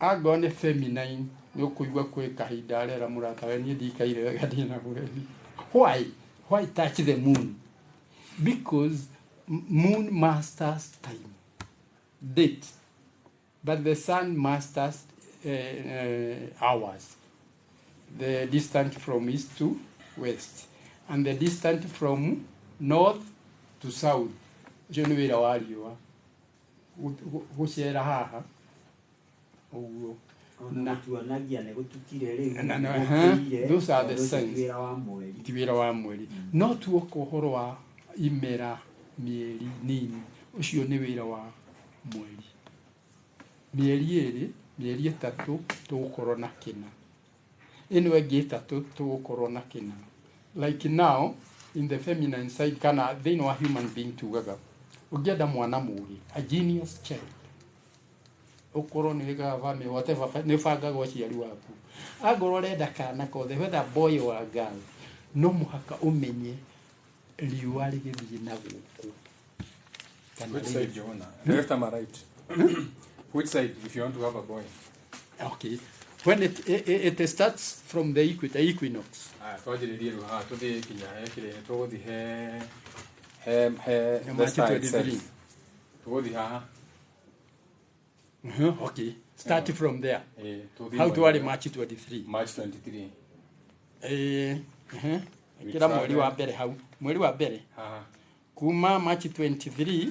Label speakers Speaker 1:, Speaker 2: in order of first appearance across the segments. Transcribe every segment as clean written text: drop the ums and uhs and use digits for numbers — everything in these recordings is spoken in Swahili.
Speaker 1: agone feminine no kuigwa kwe kahinda rera murata we ni ndikaire gadi na bureni. Why touch the moon? Because moon masters time, date, but the sun masters hours. The distance from east to west, and the distance from north to south. Je ne wira wariwa gucera haha uguo na
Speaker 2: tuanagia ne gutukire riu
Speaker 1: those are the signs wira wa mweri no tuoko horo wa imera mieri nini ucio ni wira wa mweri mieri etatu tugukorwo na kina ino enge etatu tugukorwo na kina like now in the feminine side kana they know a human being together ugienda mwana muri a genius child okoro ni gavame whatever ne faga go ciari waku agoro renda kana ko the whether boy or girl no muhaka umenye liwa rigithie na guku
Speaker 3: which side you wanna left or right which side if you want to have a boy
Speaker 1: okay when it starts from the equinox
Speaker 3: twajiririe ruha tuthi kinya kire tuthi the star itself tuthi haha
Speaker 1: okay start from there how to are March 23 kila mweri wa mbere hau mweri wa mbere kuma March 23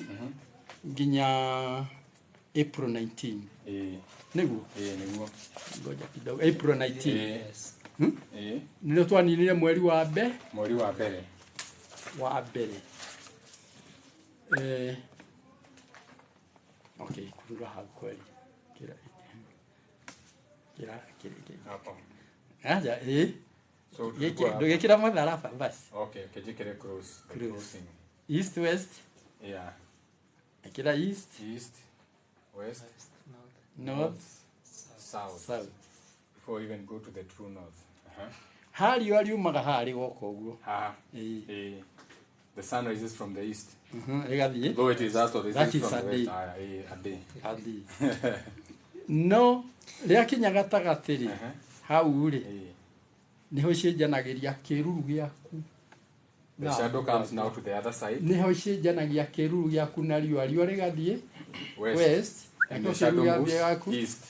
Speaker 1: nginya April 19 niguo ngoja kidogo April 19 yes ndio twanilile mweri wa mbere okay kurura hakweli kila
Speaker 3: hapo
Speaker 1: aja so ndio kila mara hapa basi
Speaker 3: okay kejikere crossing
Speaker 1: east west
Speaker 3: yeah
Speaker 1: kila east
Speaker 3: west
Speaker 1: north
Speaker 3: south before even go to the true north
Speaker 1: hali aliumaga hali goko uguo
Speaker 3: the sun rises from the east
Speaker 1: egathie
Speaker 3: though it is also this
Speaker 1: that
Speaker 3: is
Speaker 1: is
Speaker 3: from
Speaker 1: a
Speaker 3: the
Speaker 1: day.
Speaker 3: west
Speaker 1: a day no ria kinya gatagatiri hau ri niho cenjanagiria kiruru giaku
Speaker 3: the shadow comes now to the other side
Speaker 1: niho cenjanagia kiruru giaku na riua rigathie west
Speaker 3: and the shadow moves east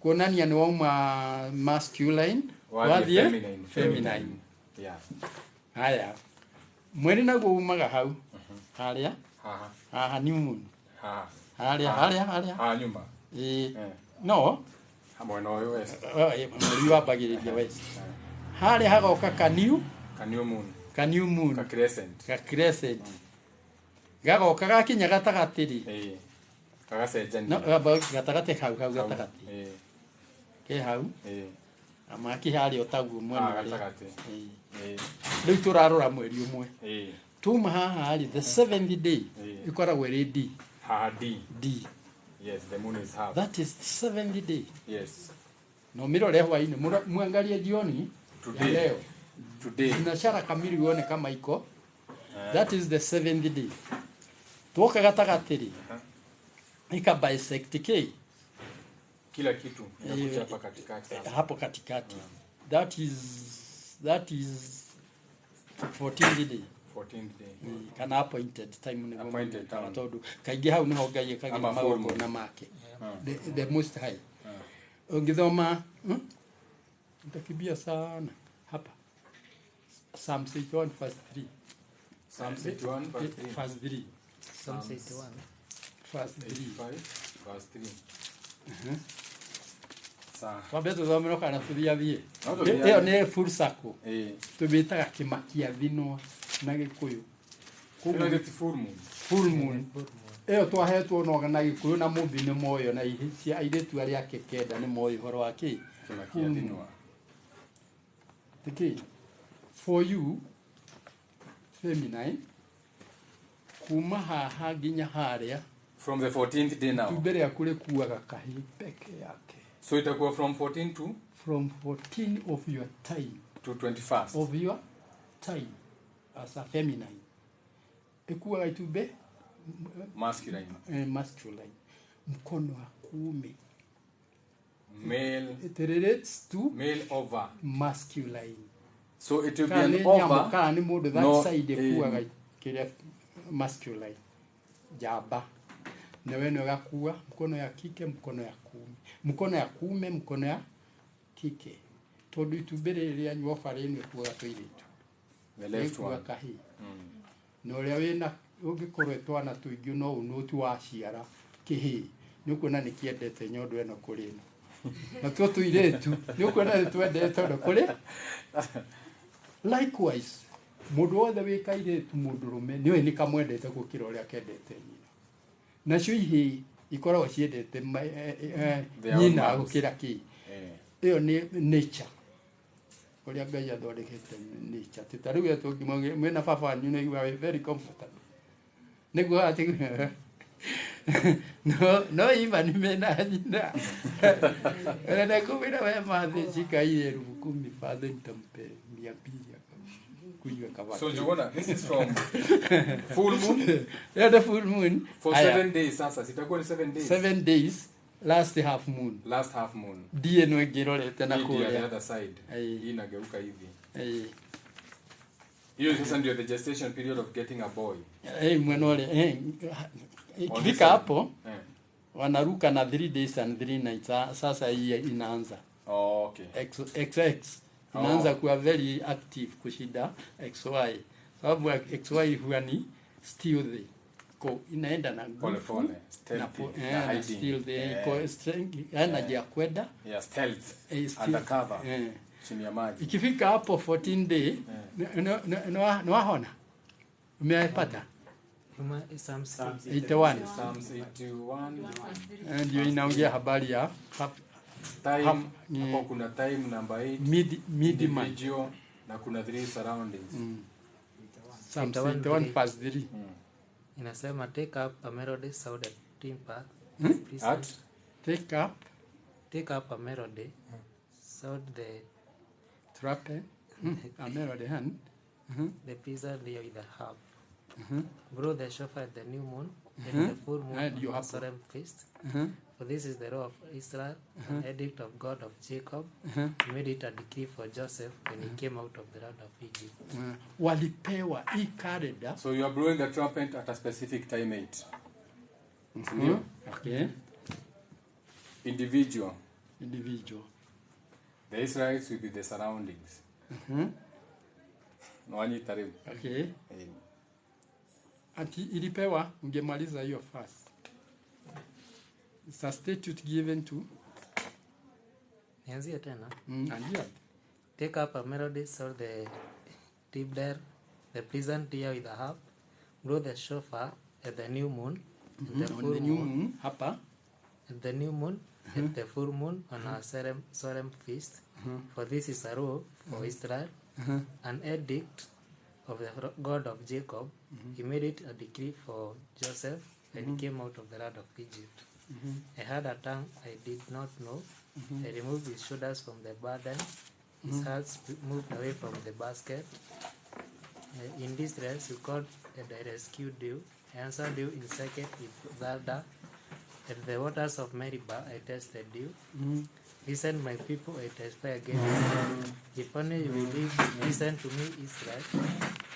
Speaker 1: kuonania ni wauma masculine wathie feminine
Speaker 3: yeah
Speaker 1: haya mweri naguo umaga hau haria new moon haria
Speaker 3: nyumba
Speaker 1: no
Speaker 3: hamwe no west
Speaker 1: mweri wambagiriria west haria hagoka ka new moon
Speaker 3: ka crescent
Speaker 1: gagoka gakinya gatagatiri
Speaker 3: kagacenjania
Speaker 1: no gatagati hau gatagati ke hau amaki haria otaguo mwena
Speaker 3: gatagati
Speaker 1: riu turarora mweri umwe tuma haha ari the 7th day ikoragwo ri D
Speaker 3: yes the moon is half
Speaker 1: that is the 7th day
Speaker 3: yes
Speaker 1: no mirore hwaini mwangalie jioni today tunashara kamili uone kama iko that is the 7th day tuoka gatagatiri ika bisect k
Speaker 3: kila kitu inakuja hapa katikati
Speaker 1: hapo katikati that is 14th day kana appointed time ni tondu kaingi hau niho ngai kagira maundu na make the most high ungithoma ndakibia sana hapa Psalm 81 verse 3
Speaker 3: Psalm 81
Speaker 1: verse 3
Speaker 2: Psalm 81
Speaker 1: verse 3
Speaker 3: Sawa.
Speaker 1: Thomero kana tuthiathie. Iyo ni full circle. Tubitaga kimakia thinwa na Gikuyu.
Speaker 3: Kuko ni
Speaker 1: full moon. Iyo twahetwo no na Gikuyu na muthi ni moyo na ihi airetu ari ake kenda ni moyo horo wake.
Speaker 3: Kimakia thinwa.
Speaker 1: Okay. For you feminine kuma haha nginya haria
Speaker 3: from the 14th day now.
Speaker 1: Tubere yakule kuaga kahi peke yake.
Speaker 3: So itakuwa from 14 to
Speaker 1: 14 of your time
Speaker 3: to 21st
Speaker 1: of your time as a feminine. Ekuwa itube
Speaker 3: masculine.
Speaker 1: Masculine. Mkono wa kuume.
Speaker 3: Male.
Speaker 1: It relates to
Speaker 3: Male over.
Speaker 1: masculine.
Speaker 3: So it will be an over.
Speaker 1: Kana ni mundu that
Speaker 3: no,
Speaker 1: side kuaga kiria masculine. Jaba. Na weno gakua mkono ya kike, mkono ya kuume. Mkono ya kuume, mkono ya kike. Tondu itubere ria nyofare ni kuaga toiretu.
Speaker 3: The left one.
Speaker 1: Kahi. No ria wina ugikorwe twana tuingi no unutu wa ciara kihi. Ni kuona ni kiendete nyondo eno kurino. Na tu tuiretu ni kuona ni twendete ndo kuri. Likewise, mundu wothe wikaire tu mundu rume niwe ni kamwendete gukira uria kendete nyina. Nacio ihi ikoragwo ciendete nyina gukira ki. Iyo ni nature. Uria Ngai athondekete nature. Titariu yetu mwena baba wanyu ni very comfortable. Niguo ati no even mena nyina. Na kumira we mathe cikaire ruku mi fathe ntampe mia pia kuiga kabati.
Speaker 3: So Njuguna, this is from full moon.
Speaker 1: Yeah, the full moon
Speaker 3: For 7 days. Sasa sitakuwa ni 7 days.
Speaker 1: 7 days last half moon.
Speaker 3: Last half moon.
Speaker 1: Die no ngirorete na
Speaker 3: Hii ndio the
Speaker 1: kuria.
Speaker 3: other side. Hii inageuka hivi. Hiyo sasa ndio the gestation period of getting a boy.
Speaker 1: Mwenole ikifika hapo wanaruka na 3 days and 3 nights. Sasa hii inaanza.
Speaker 3: Oh, okay.
Speaker 1: XX inaanza kuwa very active kushida XY. Sababu XY huwa ni still the ko inaenda na
Speaker 3: pole pole stealthy
Speaker 1: na still the ko strength energy ya kwenda
Speaker 3: stealth undercover chini ya maji.
Speaker 1: Ikifika hapo 14 day no hona umeipata
Speaker 2: Psalms
Speaker 1: 81 ndio inaongea habari ya
Speaker 3: time. Hapo kuna time number 8 individual na kuna 3 surroundings.
Speaker 1: Psalms 81 verse 3
Speaker 2: inasema take up a melody sound at timpa. Take up a melody sound the
Speaker 1: trumpet a melody hand
Speaker 2: the pizza there with the harp. Blow the shofar at the new moon and the full moon
Speaker 1: and you have
Speaker 2: solemn feast. For this is the law of Israel, an edict of God of Jacob. He made it a decree for Joseph when he came out of the land of Egypt.
Speaker 1: Walipewa hii calendar.
Speaker 3: So you are blowing the trumpet at a specific time 8.
Speaker 1: Okay.
Speaker 3: Individual.
Speaker 1: The
Speaker 3: Israelites will be the surroundings.
Speaker 1: Okay. Ati ilipewa ungemaliza hiyo fast. It's a statute given to
Speaker 2: Nianzie tena.
Speaker 1: Andia.
Speaker 2: Take up a melody sound the tibder, the pleasant ear with the harp. Blow the shofar at the new moon.
Speaker 1: The full moon hapa.
Speaker 2: At the new moon, at the full moon on our solemn feast. For this is a rule for Israel, an edict of the God of Jacob. He made it a decree for Joseph when he came out of the land of Egypt. I had a tongue I did not know. I removed his shoulders from the burden. His hands moved away from the basket. In distress you called and I rescued you. I answered you in secret with thunder. At the waters of Meribah I tested you. Listen, my people, I testify against you. If only you will listen to me, Israel.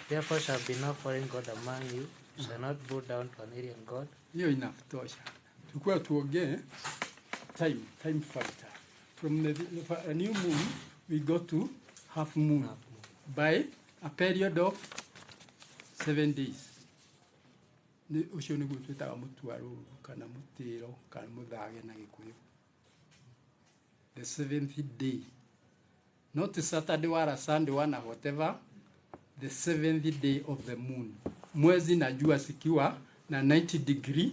Speaker 2: Therefore shall be no foreign god among you. Shall not bow down to an alien god.
Speaker 1: Hiyo inatosha. Tukua tuongee time factor. From the new moon we go to half moon by a period of 7 days. Ni ucio niguo twitaga mutwaro kana mutiro kana muthage na gikuyu. The 7th day, not Saturday or Sunday or whatever. The 7th day of the moon. Mwezi na jua sikiwa na 90 degree.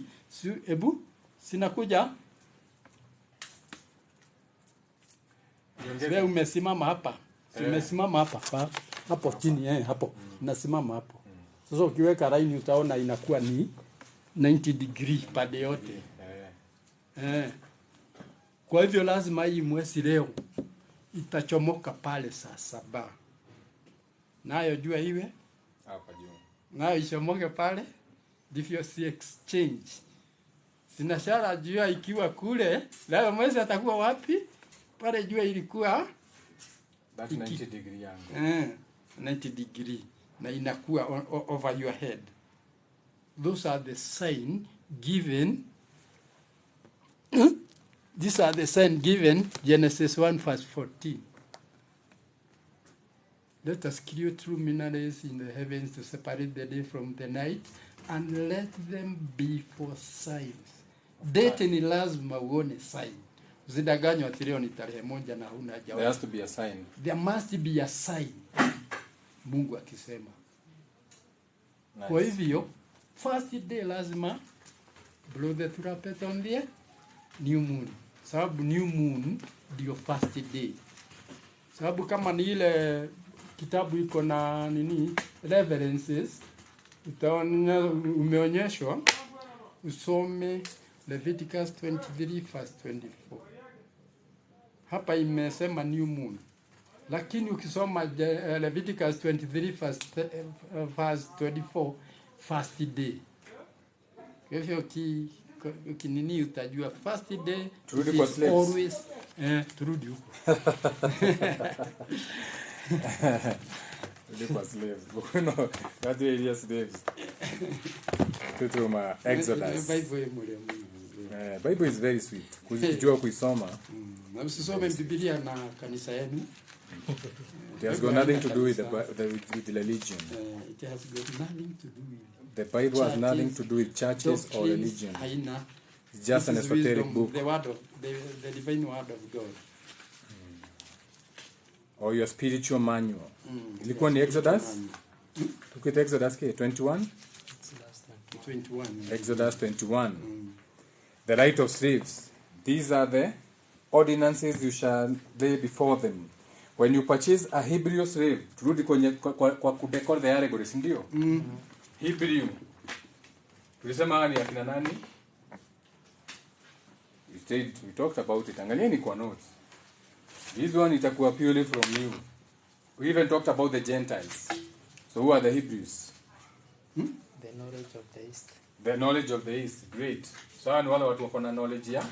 Speaker 1: Ebu sinakuja. Wewe umesimama hapa. Umesimama hapa. Hapo chini hapo. Nasimama hapo. Sasa ukiweka line utaona inakuwa ni 90 degree pande yote. Kwa hivyo lazima hii mwezi leo itachomoka pale saa 7. Nayo jua iwe
Speaker 3: hapa juu.
Speaker 1: Nayo ichomoke pale ndivyo si exchange. Sina shara jua ikiwa kule, leo mwezi atakuwa wapi? pale jua ilikuwa
Speaker 3: that 90 degree angle.
Speaker 1: 90 degree na inakuwa over your head. Those are the sign given these are the sign given Genesis 1 verse 14. Let us create luminaries in the heavens to separate the day from the night, and let them be for signs. Date ni lazima uone sign. Zidanganywa ati leo ni tarehe 1 na huna jawabu.
Speaker 3: There has to be a sign.
Speaker 1: There must be a sign. Mungu akisema.
Speaker 3: Nice.
Speaker 1: Kwa hivyo first day lazima blow the trumpet on the new moon. Sababu new moon ndio first day. Sababu kama ni ile kitabu iko na nini references, utaona umeonyeshwa, usome Leviticus 23 verse 24. Hapa imesema new moon. Lakini ukisoma Leviticus 23 verse 24 first day. Kwa hivyo kinini utajua first day
Speaker 3: turudi kwa slaves.
Speaker 1: Always turudi huko.
Speaker 3: Turudi kwa slaves. Bueno, that area slaves. Tutuma Exodus. Bible is very sweet. Kujua kuisoma.
Speaker 1: Na usisome Biblia na kanisa yenu.
Speaker 3: It has got nothing to do with the religion.
Speaker 1: It has got nothing to do with
Speaker 3: the Bible
Speaker 1: churches,
Speaker 3: has nothing to do with churches or religion. It's just an esoteric book.
Speaker 1: The word of the divine word of God.
Speaker 3: Or your spiritual manual. Ilikuwa ni Exodus? Tukita Exodus ke 21?
Speaker 1: 21.
Speaker 3: Exodus 21. The right of slaves. These are the ordinances you shall lay before them. When you purchase a Hebrew slave, turudi kwa kudekor the allegories, ndio? Hebrew. Tulisema ni akina nani? We talked about it. Angalieni kwa notes. This one itakuwa purely from you. We even talked about the Gentiles. So who are the Hebrews?
Speaker 2: The knowledge of the East.
Speaker 3: The knowledge of the East. Great. So ni wale watu wako na knowledge ya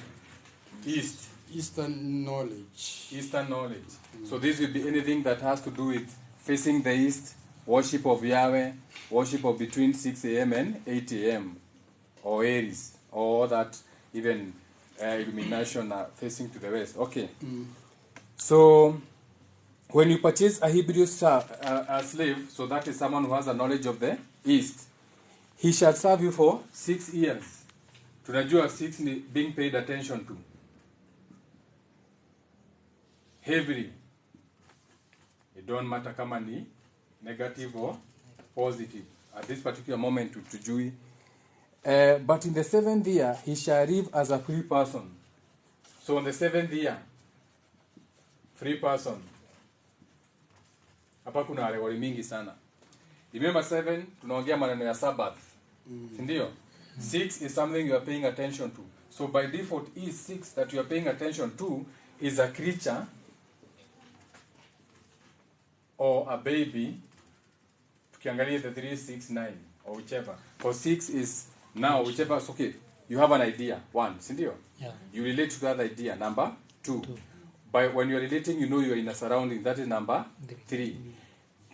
Speaker 3: East.
Speaker 1: Eastern knowledge.
Speaker 3: Eastern knowledge. So this will be anything that has to do with facing the East, worship of Yahweh, worship of between 6 a.m. and 8 a.m. or Aries, or that even illumination facing to the west. Okay. So when you purchase a Hebrew a slave, so that is someone who has a knowledge of the East, he shall serve you for 6 years. Tunajua 6 ni being paid attention to. Heavily. It don't matter kama ni negative or positive at this particular moment to Jui. But in the 7th year, he shall live as a free person. So in the 7th year, free person. Hapa kuna alegori mingi sana. Remember 7, tunaongea maneno ya Sabbath. Sindio? 6 is something you are paying attention to. So by default, is 6 that you are paying attention to is a creature or a baby. Tukiangalia the 3, 6, 9 or whichever. For 6 is now whichever is okay. You have an idea. 1, sindio?
Speaker 2: Yeah.
Speaker 3: You relate to that idea. Number 2. By when you are relating, you know you are in a surrounding. That is number 3.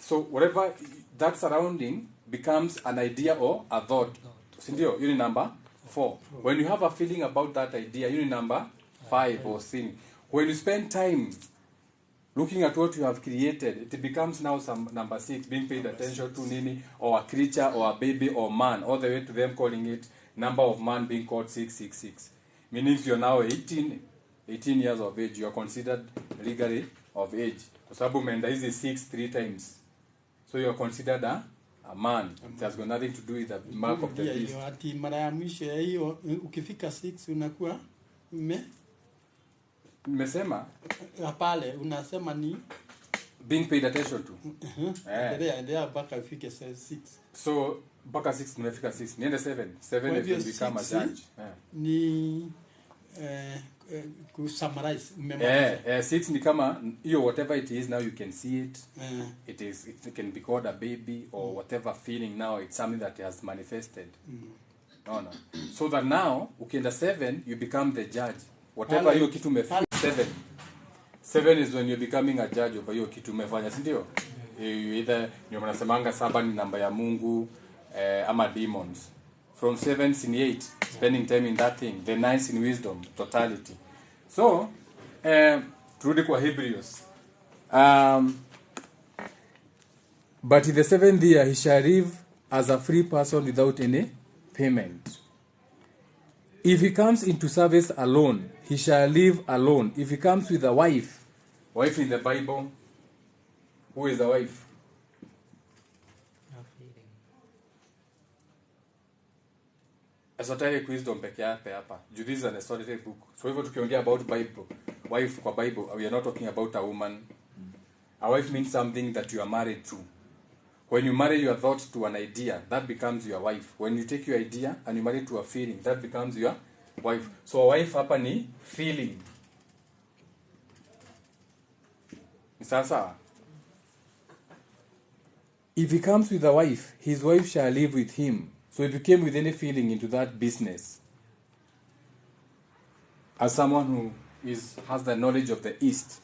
Speaker 3: So whatever that surrounding becomes an idea or a thought. Sindio? You need number 4. When you have a feeling about that idea, you need number 5 or 6. When you spend time looking at what you have created, it becomes now some number 6, being paid attention to nini, or a creature, or a baby, or man, all the way to them calling it number of man being called 666. Meaning you're now 18 years of age, you are considered legally of age. Kwa sababu umeenda hizi 6 3 times. So you are considered a man. It has got nothing to do with the mark of the beast.
Speaker 1: Ati mara ya mwisho ya hiyo ukifika 6 unakuwa
Speaker 3: Nimesema
Speaker 1: pale unasema ni
Speaker 3: being paid attention to.
Speaker 1: Ndio mpaka ufike 6.
Speaker 3: So mpaka 6 nimefika 6. Niende 7. 7 is to become a judge.
Speaker 1: Ni kusummarize
Speaker 3: 6 ni kama hiyo whatever it is now you can see it. It can be called a baby or whatever feeling now it's something that has manifested. No. So that now ukienda 7 you become the judge. Whatever hiyo kitu umefika 7. 7 is when you're becoming a judge over hiyo kitu umefanya, si ndio? Either ndio mnasemanga 7 ni namba ya Mungu ama demons. From 7 in 8, spending time in that thing. The 9 in wisdom, totality. So, turudi kwa Hebrews. But in the 7th year he shall live as a free person without any payment. If he comes into service alone, he shall live alone. If he comes with a wife in the Bible, who is the wife? Esoteric wisdom peke yake hapa. This is an esoteric book. So hivyo tukiongea about Bible, wife kwa Bible, we are not talking about a woman. A wife means something that you are married to. When you marry your thought to an idea, that becomes your wife. When you take your idea and you marry to a feeling, that becomes your wife. So a wife hapa ni feeling. Sasa, if he comes with a wife, his wife shall live with him. So if you came with any feeling into that business, as someone who has the knowledge of the East,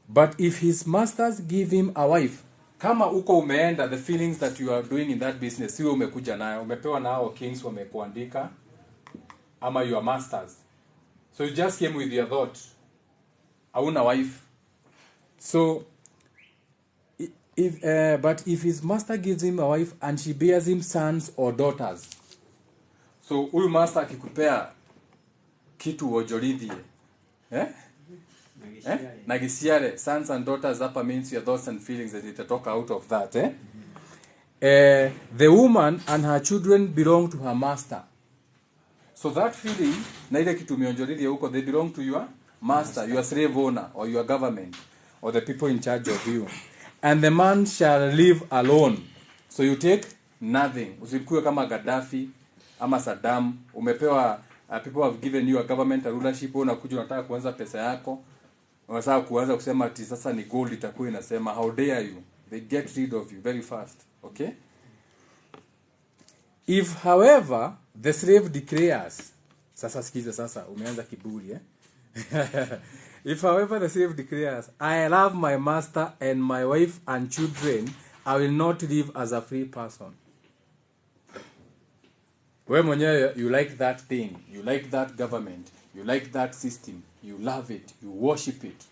Speaker 3: but if his masters give him a wife, kama uko umeenda, the feelings that you are doing in that business, siwe umekuja nayo, umepewa na hao kings wamekuandika, ama your masters. So you just came with your thought. Hauna wife. So, but if his master gives him a wife and she bears him sons or daughters, so huyu master akikupea kitu ojoridhie, nagisiare, sons and daughters hapa means your thoughts and feelings that itatoka out of that. The woman and her children belong to her master. So that feeling, na ile kitu umeonjoridhie huko, they belong to your master, your slave owner, or your government, or the people in charge of you. And the man shall live alone. So you take nothing. Usikue kama Gaddafi ama Saddam. Umepewa, people have given you a government, a rulership. Unakuja unataka kuanza pesa yako. Unataka kuanza kusema ati sasa ni gold itakuwa inasema. How dare you? They get rid of you very fast. Okay? If however the slave declares, sasa sikiza sasa umeanza kiburi If however the slave declares, I love my master and my wife and children, I will not live as a free person. Wewe mwenyewe, you like that thing, you like that government, you like that system, you love it, you worship it.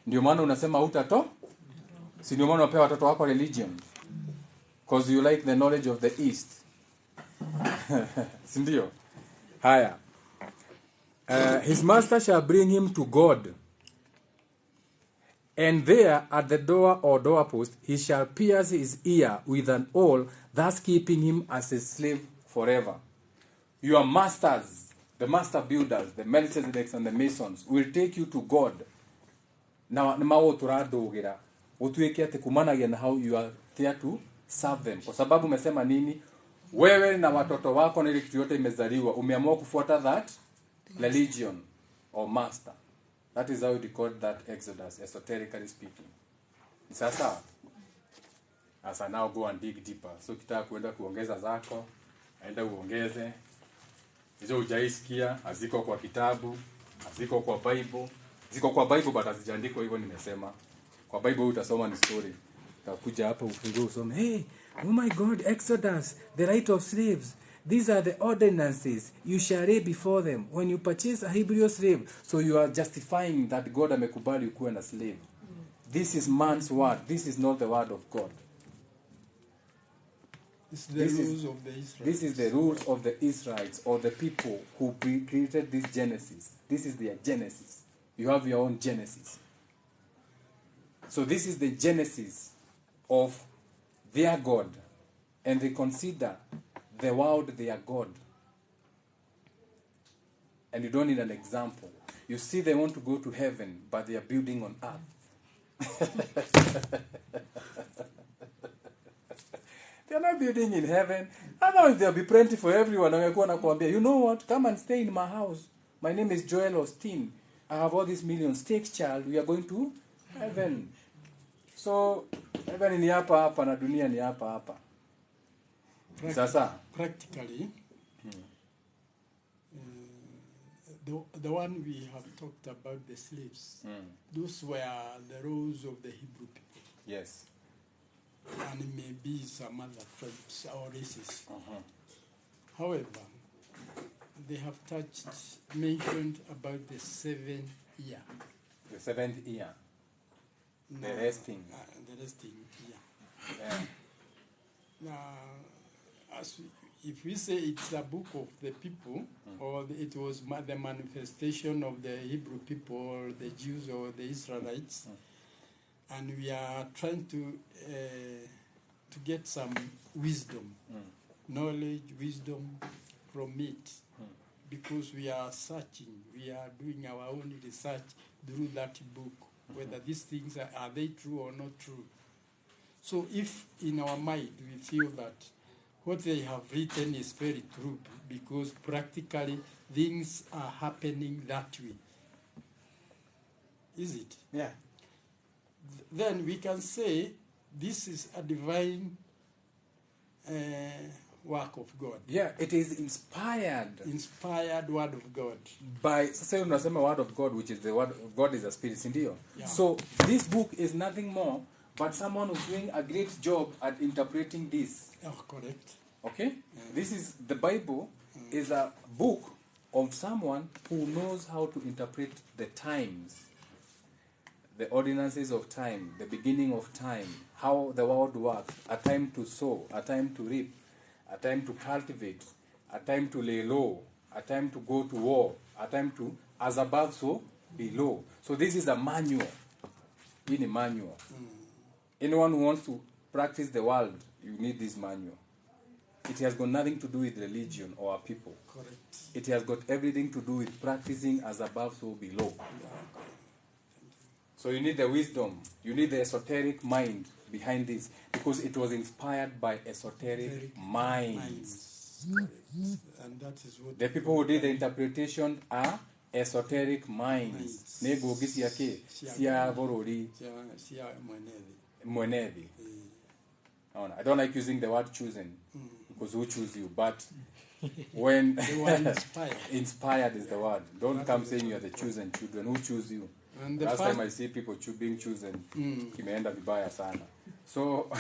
Speaker 3: Ndio maana unasema utato? Si ndio maana unapewa watoto wako religion? Because you like the knowledge of the East. Si ndio? Haya. His master shall bring him to God, and there at the door or doorpost he shall pierce his ear with an awl, thus keeping him as a slave forever. Your masters, the master builders, the Melchizedeks and the Masons, will take you to God. Now, namawo turadogira utuweke ate kumanagia na how you are there to serve them. Kwa sababu umesema nini? Wewe na watoto wako na ile kitu yote imezaliwa, umeamua kufuata that religion or master. That is how we decode that Exodus, esoterically speaking. Sasa now go and dig deeper. So kitaka kuenda kuongeza zako, aenda uongeze. Hizo hujaisikia, haziko kwa kitabu, haziko kwa Bible. Ziko kwa Bible but hazijaandikwa hivyo nimesema. Kwa Bible utasoma ni story. Utakuja hapa ufungue usome, hey, oh my God, Exodus, the right of slaves. These are the ordinances you shall lay before them when you purchase a Hebrew slave. So you are justifying that God amekubali ukuwe na slave. This is man's word. This is not the word of God.
Speaker 1: This is the rules of the Israelites or the people who created this Genesis. This is their Genesis. You have your own Genesis. So this is the Genesis of their God. And they consider the world their God. And you don't need an example. You see they want to go to heaven, but they are building on earth. They are not building in heaven. Otherwise there will be plenty for everyone. You know what? Come and stay in my house. My name is Joel Austin. I have all these millions. Take child. We are going to heaven. So, heaven ni hapa hapa na dunia ni hapa hapa. Sasa
Speaker 4: practically
Speaker 1: the one we have talked about, the slaves, those were the rules of the Hebrew people.
Speaker 3: Yes.
Speaker 1: And maybe some other tribes or races. However, they have mentioned about the 7th year.
Speaker 3: The 7th year. The resting.
Speaker 1: The resting,
Speaker 3: Yeah.
Speaker 1: Now, if we say it's a book of the people, or it was the manifestation of the Hebrew people, or the Jews, or the Israelites, and we are trying to get some wisdom, knowledge, wisdom from it, because we are searching, we are doing our own research through that book, whether these things are they true or not true. So if in our mind we feel that what they have written is very true, because practically things are happening that way, is it?
Speaker 3: Yeah.
Speaker 1: Then we can say this is a divine work of God.
Speaker 3: Yeah, it is inspired.
Speaker 1: Inspired word of God.
Speaker 3: By, sasa unasema word of God, which is the word of God is a spirit, sindio?
Speaker 1: Yeah.
Speaker 3: So this book is nothing more but someone who's doing a great job at interpreting this.
Speaker 1: Oh, correct.
Speaker 3: Okay? This is, the Bible is a book of someone who knows how to interpret the times, the ordinances of time, the beginning of time, how the world works, a time to sow, a time to reap, a time to cultivate, a time to lay low, a time to go to war, a time to, as above, so below. So this is a manual. In a manual. Anyone who wants to practice the world, you need this manual. It has got nothing to do with religion or our people.
Speaker 1: Correct.
Speaker 3: It has got everything to do with practicing as above, so below. So you need the wisdom, you need the esoteric mind behind this, because it was inspired by esoteric minds.
Speaker 1: And that is what
Speaker 3: the people who did the interpretation are esoteric minds. Negogisi yake siya borori mwenevi. I don't like using the word chosen, because who choose you, but when inspired is the word. Don't come saying you are the chosen children. Who choose you?
Speaker 1: And the
Speaker 3: last time I see people being chosen, imeenda vibaya sana. So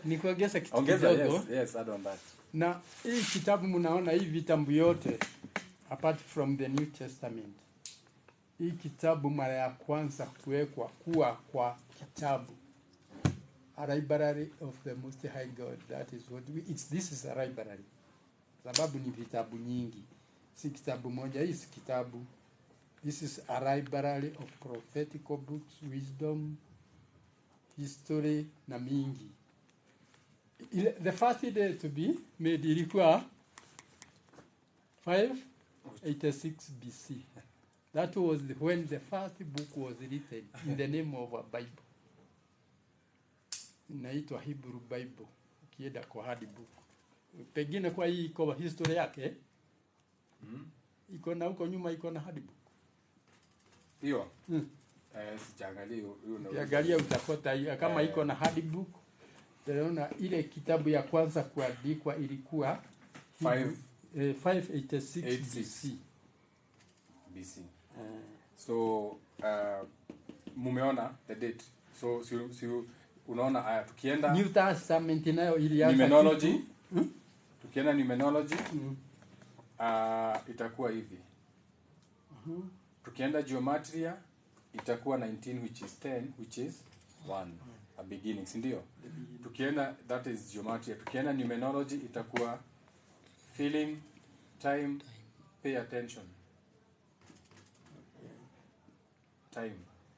Speaker 1: nikuongeza kitu
Speaker 3: ongeza,
Speaker 1: kidogo.
Speaker 3: yes, add on that.
Speaker 1: Na hii kitabu mnaona hii vitabu yote apart from the New Testament. Hii kitabu mara ya kwanza kuwekwa kuwa kwa kitabu. A library of the Most High God. That is what this is a library. Sababu ni vitabu nyingi. Si kitabu moja, hii si kitabu. This is a library of prophetical books, wisdom, history na mingi. The first day to be made ilikuwa 586 BC. That was when the first book was written in the name of a Bible. Inaitwa Hebrew Bible. Ukienda kwa hard book. Pengine kwa hii iko history yake. Iko na huko nyuma iko na hard book.
Speaker 3: Hiyo. Sijaangalia hiyo.
Speaker 1: Ukiangalia utakuta kama iko na hard book. Tunaona ile kitabu ya kwanza kuandikwa ilikuwa 586
Speaker 3: BC. So mumeona the date. So unaona tukienda
Speaker 1: New Testament nayo ilianza
Speaker 3: numerology. Tukienda numerology itakuwa hivi. Tukienda geometria itakuwa 19, which is 10, which is 1, a beginning, si ndio? Tukienda, that is geometria. Tukienda numerology itakuwa feeling, time, pay attention. Time.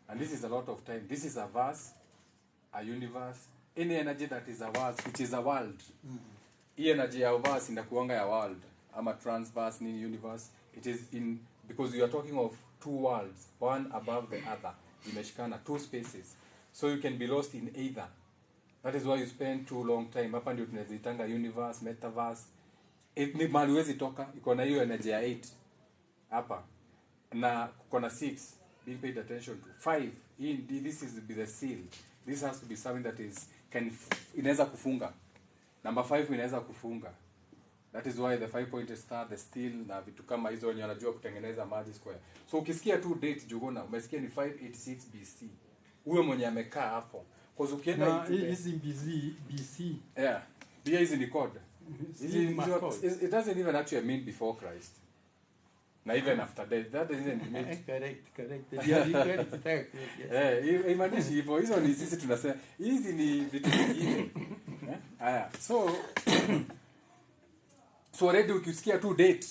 Speaker 3: And this is a lot of time. This is a verse, a universe, any energy that is a verse, which is a world. Hii energy ya verse inakuanga ya world, ama transverse ni universe. It is in, because you are talking of two worlds, one above the other. Imeshikana, two spaces. So you can be lost in either. That is why you spend too long time. Hapa ndio tunaziitanga universe, metaverse. Ni mahali huwezi toka, iko na hiyo energy ya 8. Hapa. Na kuko na 6. Being paid attention to. 5. This is the seal. This has to be something that is inaweza kufunga. Number 5 inaweza kufunga. That is why the 5-pointed star, the steel na vitu kama hizo wenye wanajua kutengeneza magic square. So ukisikia tu date Juguna, umesikia ni 586 BC. Uwe mwenye amekaa hapo. Because ukienda
Speaker 1: hizi BC.
Speaker 3: Yeah. Bia hizi ni code. It doesn't even actually mean before Christ. Not even after death. That doesn't mean.
Speaker 1: Correct. Yeah,
Speaker 3: Imanishi hivyo. Hizo ni sisi tunasema. Hizi ni vitu vingine. Haya. So already ukisikia tu date,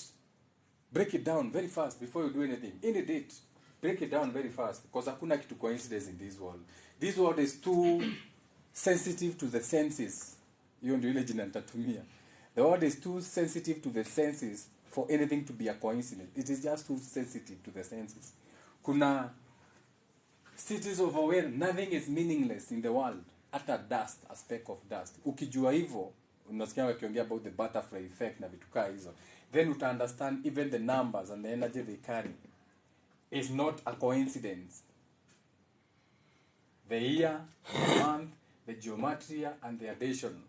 Speaker 3: break it down very fast before you do anything. Any date, break it down very fast because hakuna kitu coincidence in this world. This world is too sensitive to the senses. Hiyo ndio ile jina nitatumia. The world is too sensitive to the senses for anything to be a coincidence. It is just too sensitive to the senses. Kuna cities of where nothing is meaningless in the world. Hata dust, a speck of dust. Ukijua hivyo, unasikia wakiongea about the butterfly effect na vitu kaa hizo. Then uta understand even the numbers and the energy they carry is not a coincidence. The year, the month, the geometry and the addition.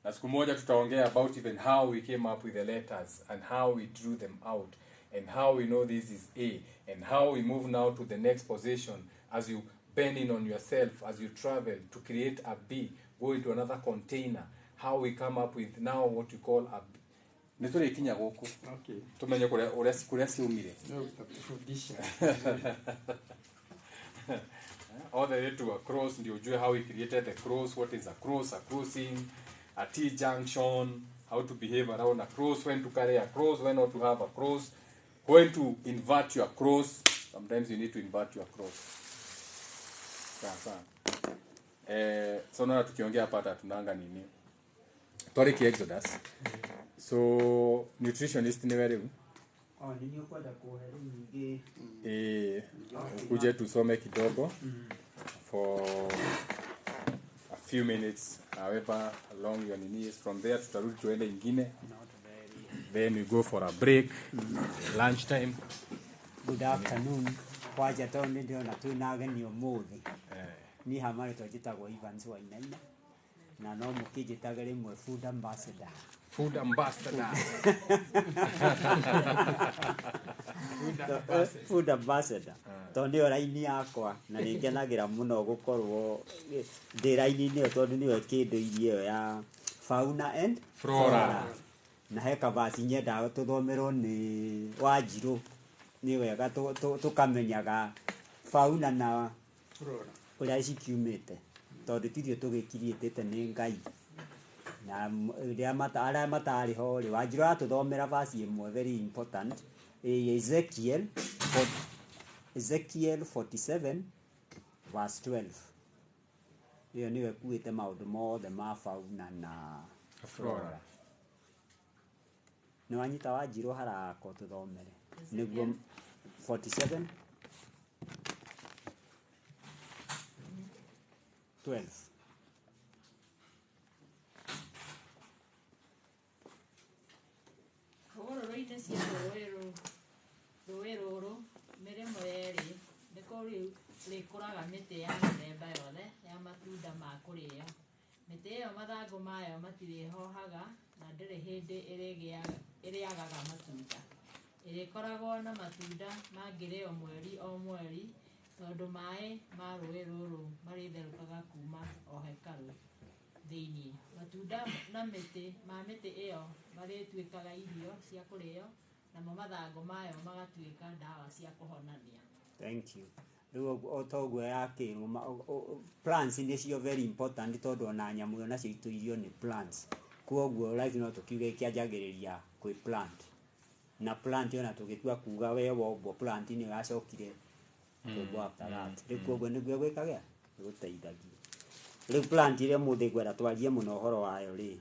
Speaker 3: Na siku moja tutaongea about even how we came up with the letters and how we drew them out and how we know this is A and how we move now to the next position as you bend in on yourself as you travel to create a B, go into another container. How we come up with now what we call a Nitore ikinya goko.
Speaker 1: Okay.
Speaker 3: Tumenye kuria siumire.
Speaker 1: No, utakufundisha.
Speaker 3: All the way to a cross, ndio ujue how we created the cross, what is a cross, a crossing, a T-junction, how to behave around a cross, when to carry a cross, when not to have a cross, when to invert your cross. Sometimes you need to invert your cross. Sasa. So na tukiongea hapa tunanga nini? Toric Exodus. So nutritionist ni wewe?
Speaker 4: Nini ukwenda kuheri nyingi.
Speaker 3: Kuje tusome kidogo for a few minutes. However long your nini is from there tutarudi tuende ingine. Then we go for a break. Lunch time.
Speaker 4: Good afternoon. Kwaja toni ndio na tunageni umuthi. Ni hamari twajitagwo Evans wa Inaina. Na no mukijitaga rimwe food ambassador.
Speaker 3: Food ambassador.
Speaker 4: Food ambassador. Tondi oraini yakwa na ningenagira muno gukorwo ndi raini-ini yo tondu niwe kindu irio ya fauna and
Speaker 3: flora.
Speaker 4: Na heka basi nyenda tuthomerwo ni Wanjiru ni wega tukamenyaga fauna na
Speaker 1: Flora.
Speaker 4: kuria cikiumite tondu tithio tugikirietete ni Ngai na ria aria matari ho ri Wanjiru atuthomera basi imwe very important Ezekiel 47 verse 12. Hiyo niwe kuite maundu mothe ma fauna na flora. Ni wanyita Wanjiru harako tuthomere niguo 47 12.
Speaker 5: Rũĩ-inĩ cia rũĩ rũrũ mĩrĩmo yerĩ nĩkuo rĩkũraga mĩtĩ ya mĩthemba yothe ya matunda ma kũrĩo. Mĩtĩ ĩyo mathangũ mayo matirĩhohaga na ndĩrĩ hĩndĩ ĩrĩagaga matunda. Ĩrĩkoragwo na matunda mangĩrĩo mweri o mweri tondũ maĩ ma rũĩ rũrũ marĩtherũkaga kuma o hekarũ thĩinĩ. Matunda na mĩtĩ ĩyo marĩtuĩkaga irio cia kũrĩo namo mathangũ mayo magatuĩka ndawa cia kũhonania.
Speaker 4: Thank you. Riu otoguo yakirwo plants nicio very important tondu ona nyamu ona cio ituirio ni plants. Kuoguo like no tukiuge kianjagiriria kwi plant. Na plant ona tugitua kuga we woguo plant ni gacokire kuoguo after that. Riu kuoguo niguo gwikaga guteithagia. Riu plant ile muthi gwera twarie muno horo wayo ri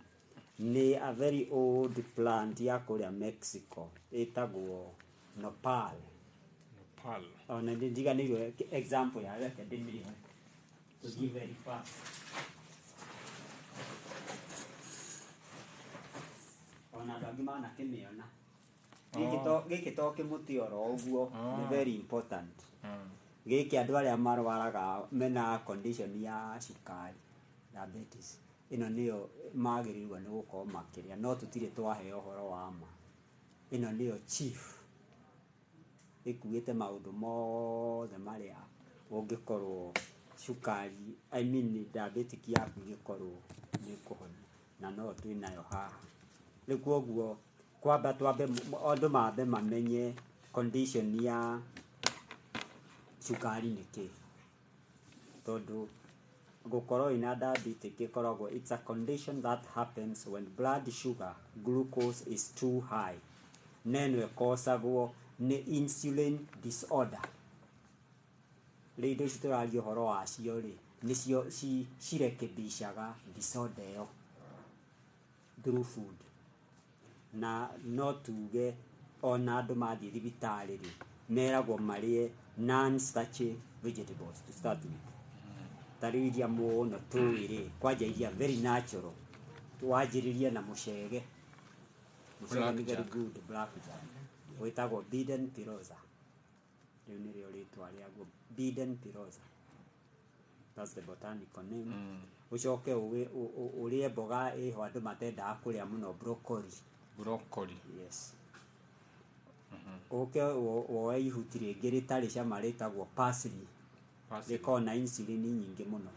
Speaker 4: ni a very old plant ya kuria Mexico itagwo nopal. Na ndiga niyo example ya reke ndimiri to give very fast. Ona ndagima na kimiona giki to kimuti oro uguo ni very important. Giki andu aria marwaraga mena condition ya cukari diabetes ĩno nĩyo magĩrĩirwo nĩ gũkorwo makĩrĩa, no tũtirĩ twaheo ũhoro wa ma. Ĩno nĩyo chief ĩkuĩte maũndũ mothe marĩa ũngĩkorwo cukari, I mean diabetic yaku ĩgĩkorwo nĩ ĩkũhonia, na no twĩnayo haha. Rĩu koguo kwamba twambe andũ mambe mamenye condition ya cukari nĩ kĩĩ, tondũ gũkorwo ina diabetic ĩkoragwo, it's a condition that happens when blood sugar glucose is too high, neno ĩkosagwo nĩ insulin disorder. Rĩu indo ici tũraria ũhoro wacio rĩ, nĩcio cirekebishaga disorder ĩyo through food. Na no tuge ona andũ mathiĩ thibitarĩ rĩ, meragwo marĩe non-starchy vegetables to start with. Tarĩu iria mũno tũĩ rĩ, kwanja iria very natural, wanjĩrĩria na mũcege. Mũcege nĩ very good, black jam. Wĩtagwo Biden piroza. Rĩu nĩrĩo rĩtwa rĩaguo, Biden piroza. That's the botanical name. Ucoke ũrĩe mboga ĩho andũ matendaga kũrĩa mũno, broccoli.
Speaker 3: Broccoli.
Speaker 4: Yes. Ũke woe ihuti rĩngĩ rĩtarĩ cama rĩtagwo parsley. Rĩkoragwo na insulin nyingĩ mũno.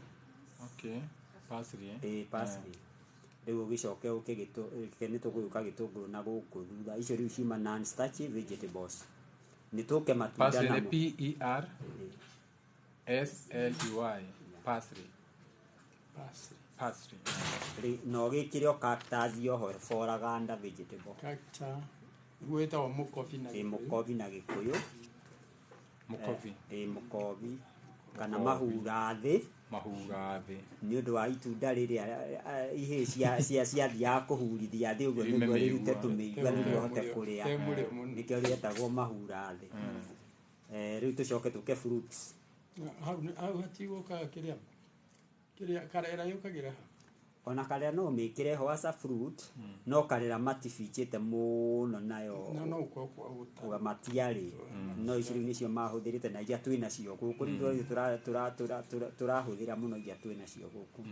Speaker 3: Okay. Parsley.
Speaker 4: Parsley. Rĩu ũgĩcoke nĩtũgũgĩũka gĩtũngũrũ na gũkũ thutha. Icio rĩu ciuma non-starchy vegetables. Nĩtũke matunda namo.
Speaker 3: Parsley, P-E-R-S-L-E-Y. Parsley.
Speaker 4: No gĩkĩre o cactus yoho foraganda vegetable.
Speaker 1: Cactus. Gwĩtagwo mũkobi na Gĩkũyũ.
Speaker 4: Mũkobi na Gĩkũyũ.
Speaker 3: Mũkobi.
Speaker 4: Mũkobi. Kana mahurathĩ.
Speaker 3: Mahurathĩ.
Speaker 4: Nĩ ũndũ wa itunda rĩrĩa ihĩ ciathiaga kũhurithia thĩ ũguo nĩguo rĩrute tũmĩigua nĩguo ũhote kũrĩa. Nĩkĩo rĩetagwo mahurathĩ. Rĩu tũcoke tũke fruits.
Speaker 1: Hau hatigũkaga kĩrĩa karera yũkagĩra.
Speaker 4: Ona karĩa no mĩkĩre ho as a fruit, no karera matibichĩte mũno nayo.
Speaker 1: No ũkũgũta.
Speaker 4: Matiarĩ. No ici rĩu nĩcio mahũthĩrĩte na iria twĩnacio gũkũ. Rĩu tũrahũthĩra mũno iria twĩnacio gũkũ.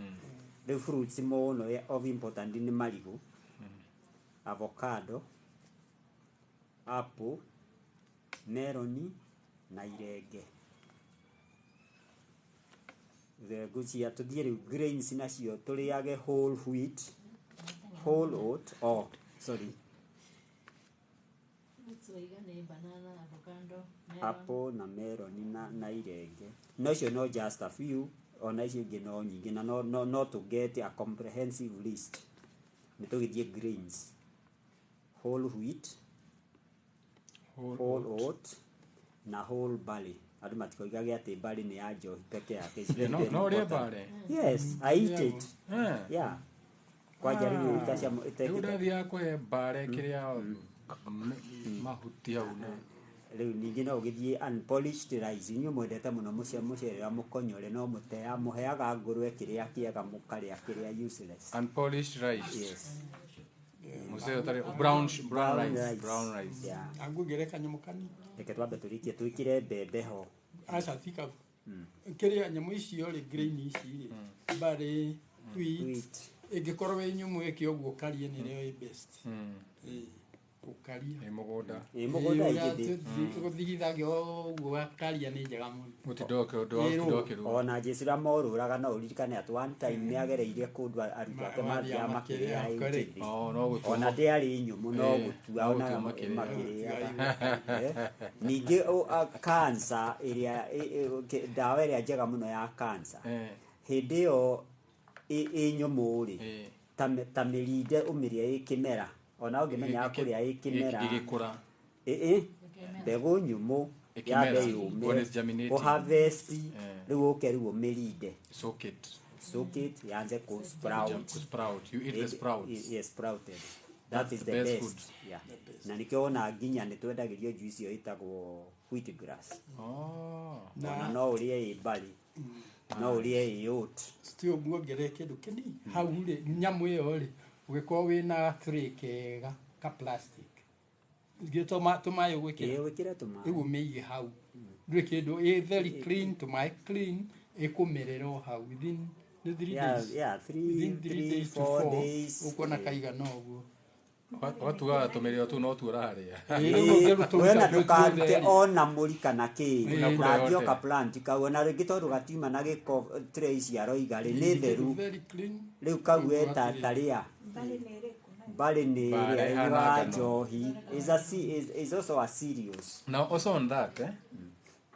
Speaker 4: Rĩu fruits mũno of important nĩ marigũ, avocado, apple, melon na irenge. Gũcia tũthiĩ rĩu grains nacio tũrĩage whole wheat, whole oat, apple na melon na irenge. No icio no just a few, ona icio ingĩ no nyingĩ, na no to get a comprehensive list. Nĩ tũgĩthiĩ grains, whole wheat, whole oat na whole barley. Andũ matikoigage atĩ barley nĩ ya njohi peke yake.
Speaker 3: No ũrĩe barley?
Speaker 4: Yes, I eat it. Yeah. Kwanja rĩu
Speaker 3: rĩu ndathiaga kũhe barley kĩrĩa mahuti hau.
Speaker 4: Rĩu ningĩ no ũgĩthiĩ unpolished rice. Inyuĩ mwendete mũno mũcere wa mũkonyore, no mũheaga ngũrũwe kĩrĩa kĩega mũkarĩa kĩrĩa useless.
Speaker 3: Unpolished rice.
Speaker 4: Yes.
Speaker 3: Mũcere ũtarĩ brown rice.
Speaker 4: Yeah.
Speaker 1: Angũgere kanyamũ kanini.
Speaker 4: Reke twambe tũrĩkie twĩkĩre mbembe ho.
Speaker 1: Aca tika. Kĩrĩa nyamũ icio rĩ, grain ici rĩ, barley, wheat. Ĩngĩkorwo wĩ nyũmũ ĩkĩ ũguo ũkarie nĩrĩo ĩ best. Ũkaria.
Speaker 3: Mũgũnda.
Speaker 4: Mũgũnda ingĩ
Speaker 1: gũthigithagio ũguo akaria nĩ njega mũno.
Speaker 3: Mũtindokĩrwo.
Speaker 4: Ona Jesũ ra morũraga no ũririkane at one time nĩ agereire kũndũ arutwo ake mathiaga makĩrĩa. Ona ndĩarĩ nyũmũ no gũtua ona makĩrĩaga. Ningĩ cancer ĩrĩa ndawa ĩrĩa njega mũno ya cancer, hĩndĩ ĩyo ĩ nyũmũ rĩ, ta mĩrinde ũmĩrĩa ĩ kĩmera. Ona ũngĩmenya kũrĩa ĩ kĩmera
Speaker 3: igĩkũra.
Speaker 4: Mbegũ nyũmũ yabe yũme ũharvest, rĩu ũke rĩu ũmĩrinde, soak it yanze ku sprout.
Speaker 3: You eat the sprouts.
Speaker 4: Yes, sprouted. That is the best. Yeah. Na nikio ona nginya nĩ twendagĩrio juice ĩyo ĩtagwo wheat grass. Na no ũrĩe ĩ barley, no ũrĩe ĩ oat.
Speaker 1: Still muongere kĩndũ kĩnini hau rĩ, nyamũ ĩyo rĩ, ũgĩkorwo wĩna tray kega ka plastic, tũmaĩ ũgwĩkĩra,
Speaker 4: wĩkĩre tũmaĩ,
Speaker 1: rĩu ũmĩige hau. Ndũrĩ kĩndũ ĩ very clean, tũmaĩ clean, ĩkũmerera o hau within Ni 3
Speaker 4: Yeah,
Speaker 1: days.
Speaker 4: yeah,
Speaker 1: Within
Speaker 4: 3
Speaker 1: days to
Speaker 4: 4
Speaker 1: 4
Speaker 4: days.
Speaker 1: ukona kaigana ũguo.
Speaker 3: Watugaga tũmĩrĩo tũu no tuo ũrarĩa.
Speaker 4: Wena tukarute ona muri kana ki
Speaker 3: Unakula
Speaker 4: na
Speaker 3: yote.
Speaker 4: gioka plant kaona ringi tondu gatiuma na giko tray cia roiga ri ni theru
Speaker 1: Very clean.
Speaker 4: riu kaueta taria bali ni
Speaker 3: Bale,
Speaker 4: ya
Speaker 3: hana
Speaker 4: johi is also a serious.
Speaker 3: Now also on that,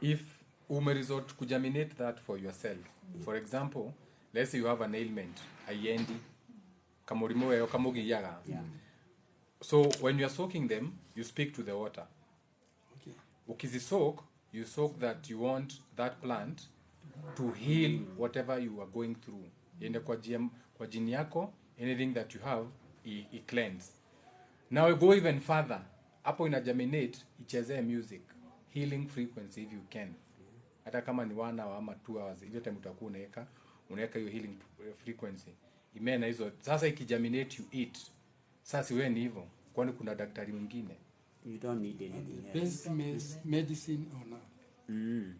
Speaker 3: if umeresort kujaminate that for yourself, for example, let's say you have an ailment, ayendi, kamurimo weyo kamugiyaga.
Speaker 4: Yeah.
Speaker 3: So when you are soaking them, you speak to the water.
Speaker 1: Okay.
Speaker 3: Ukizisoak, you soak that you want that plant to heal whatever you are going through. Ende kwa jini yako, anything that you have, i cleanse. Now you go even further. Hapo ina germinate, ichezee music, healing frequency if you can. Hata kama ni 1 hour ama 2 hours, ile time utakuwa unaweka hiyo healing frequency. Imena hizo. Sasa ikigerminate you eat. Sasa wewe ni hivyo. Kwani kuna daktari mwingine?
Speaker 4: You don't need anything else.
Speaker 1: Best medicine or not.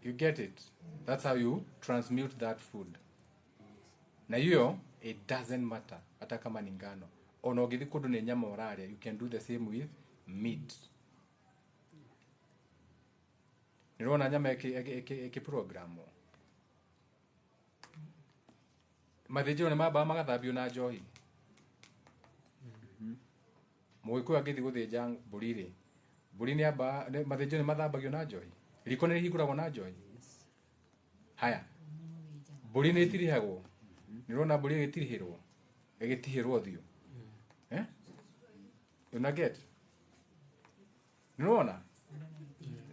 Speaker 3: You get it? That's how you transmute that food. Na hiyo, it doesn't matter. Hata kama ni ngano. Ona ugithi kundu ni nyama oraria, you can do the same with meat. Nirona nyama eki programu. Mathijiro ni maba magathabio na njohi. Mugiku agithi guthija mburi ri. Mburi ni aba mathijiro ni mathabagio na njohi. Riko ni higuragwo na njohi. Haya. Mburi ni itirihagwo. Nirona mburi itirihirwo. Igitihirwo thio. You not get? Nirona?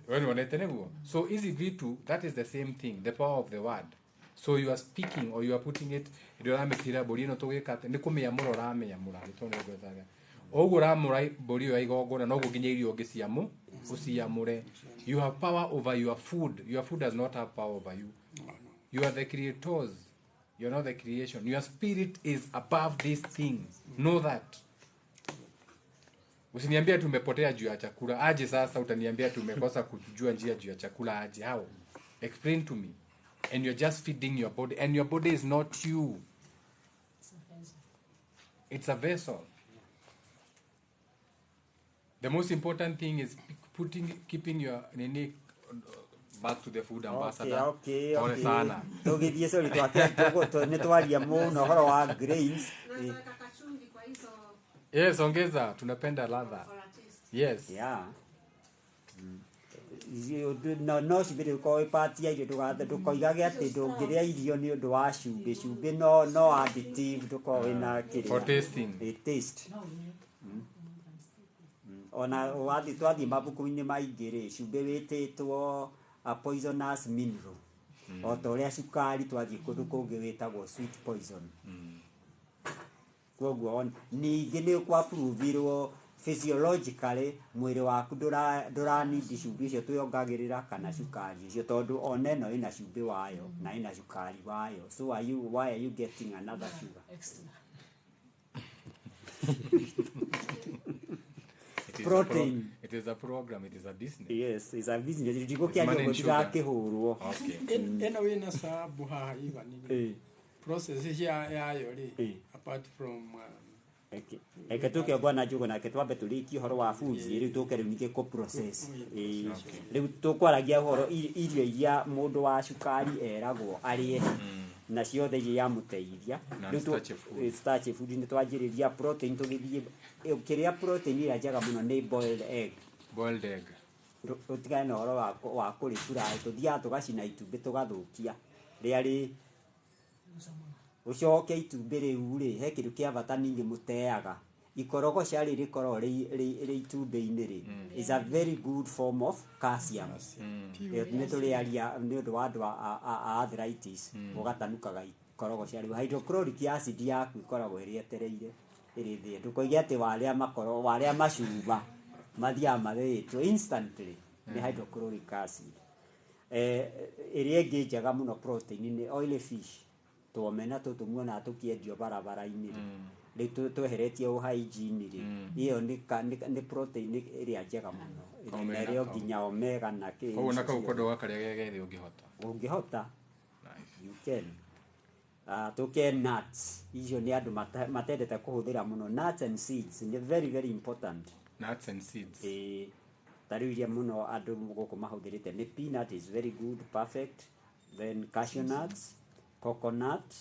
Speaker 3: When you want to so easy vitu, that is the same thing, the power of the word. So you are speaking or you are putting it, you are making a body not to wake up, and come yamura rame yamura, don't go there. Ogura murai body I go on and ogo gineri ogesiamu, usiyamure. You have power over your food. Your food does not have power over you. You are the creators. You are not the creation. Your spirit is above these things. Know that. Usiniambia tumepotea juu ya chakula. Aje sasa utaniambia tumekosa kujua njia juu ya chakula aje. How? Explain to me. And you're just feeding your body. And your body is not you. It's a vessel. The most important thing is keeping your nini back to the food ambassador.
Speaker 4: Okay.
Speaker 3: Pole sana.
Speaker 4: Tugithie sorry twake nitwaria muno horo wa grains.
Speaker 3: Yes, ongeza tunapenda ladha. Yes.
Speaker 4: Yeah. No cibire ko ipatia irio ndukoigage ati ndungiria irio ni undu wa cumbi no additive nduko wina kiri
Speaker 3: For tasting.
Speaker 4: Taste. Ona wathi twathi mabuku-ini maingi ri cumbi wititwo a poisonous mineral. O ta uria cukari twathi kundu kungi witagwo sweet poison. Koguo ningi ni kwa provirwo physiologically mwiri waku ndura need cumbi icio tuyongagirira kana cukari icio tondu ona ino ina cumbi wayo na ina cukari wayo, so why are you getting another sugar? Protein.
Speaker 3: It is a program, it is a business.
Speaker 4: Yes, it's a business. Ndiko kia ndio ndakihurwo.
Speaker 3: Okay.
Speaker 1: Eno wina sababu haha iva process yayo ri apart from
Speaker 4: eke tuke bwana jugo na ke twambe tuliki horo wa foods iri tuke riu nike ko process riu tukwaragia horo irio iria mundu wa cukari eragwo arie na ciothe iria muteithia riu starch food ni twanjiriria protein tugithie kiria protein ira jaga muno ni boiled egg utigane horo wa kuri fry tuthia tugacina itumbi tugathukia riari ucoke itumbĩ rĩu rĩ he kĩndũ kĩa bata ningĩ mũteaga ikorogo cia rĩrĩ korwo rĩ itumbĩ-inĩ rĩ is a very good form of calcium nĩ tũrĩaria nĩ ũndũ wa andũ a arthritis ũgatanukaga ikorogo cia rĩu hydrochloric acid yaku ikoragwo ĩrĩ etereire ĩrĩ thĩ ndũkoige atĩ warĩa macuba mathiaga mathĩĩtwo instantly nĩ hydrochloric acid ĩrĩa ĩngĩ njega mũno protein nĩ oily fish tuomena tutumuona tukiendio barabara-ini ri tweheretie hygiene ri iyo ni protein iria njega muno ina rio nginya omega na ki
Speaker 3: koguo na kau kondo gakaria gege thi ungihota
Speaker 4: you can tuke nuts icio nĩ andũ matendete kũhũthĩra mũno. Nuts and seeds nĩ very very important.
Speaker 3: Nuts and seeds.
Speaker 4: Tarĩu iria mũno andũ gũkũ mahũthĩrĩte nĩ peanut is very good, perfect. Then cashew nuts, coconut,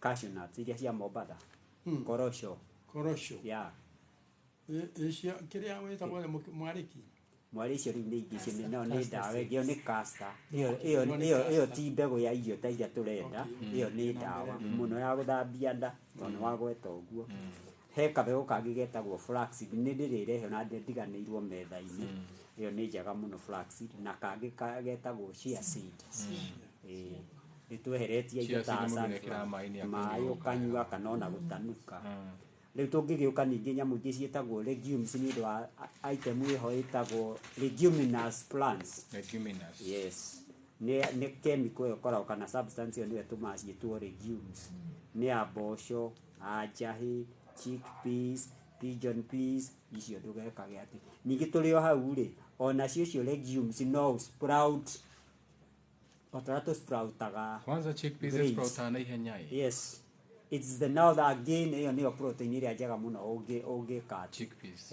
Speaker 4: cashew nuts iria cia Mombatha, korosho. Yeah.
Speaker 1: Icio kĩrĩa wĩtagwo mwarĩki.
Speaker 4: Mwari icio rĩu nĩ ingĩ icio nĩ ndawa ĩngĩ nĩ castor. Ĩyo ti mbegũ ya irio ta iria tũrenda. Ĩyo nĩ ndawa mũno ya gũthambia nda, ona wa gweta ũguo. He kabegũ kangĩ getagwo flaxseed, nĩ ndĩrĩrehe na ndiganĩirwo metha-inĩ. Ĩyo nĩ njega mũno flaxseed, na kangĩ getagwo chia seed. Nĩtweheretie indo ta maĩ ũkanyua kana ona gũtanuka. Rĩu tũngĩgĩũka ningĩ nyamũ ingĩ ciĩtagwo legumes nĩ ũndũ wa item ĩho ĩtagwo leguminous plants.
Speaker 3: Leguminous.
Speaker 4: Yes. Nĩ chemical ĩyo ĩkoragwo kana substance ĩyo nĩyo ĩtũmaga ciĩtwo legumes. Nĩ ya mboco, njahĩ, chickpeas, pigeon peas, icio ndũgekage atĩ. Ningĩ tũrĩ o hau rĩ, ona cio legumes no sprout. Otara to sproutaga.
Speaker 3: Kwanza chickpeas sprouta na ihenya.
Speaker 4: Yes. It's the now that again ĩyo nĩyo protein ĩrĩa njega mũno ũngĩka
Speaker 3: chickpeas.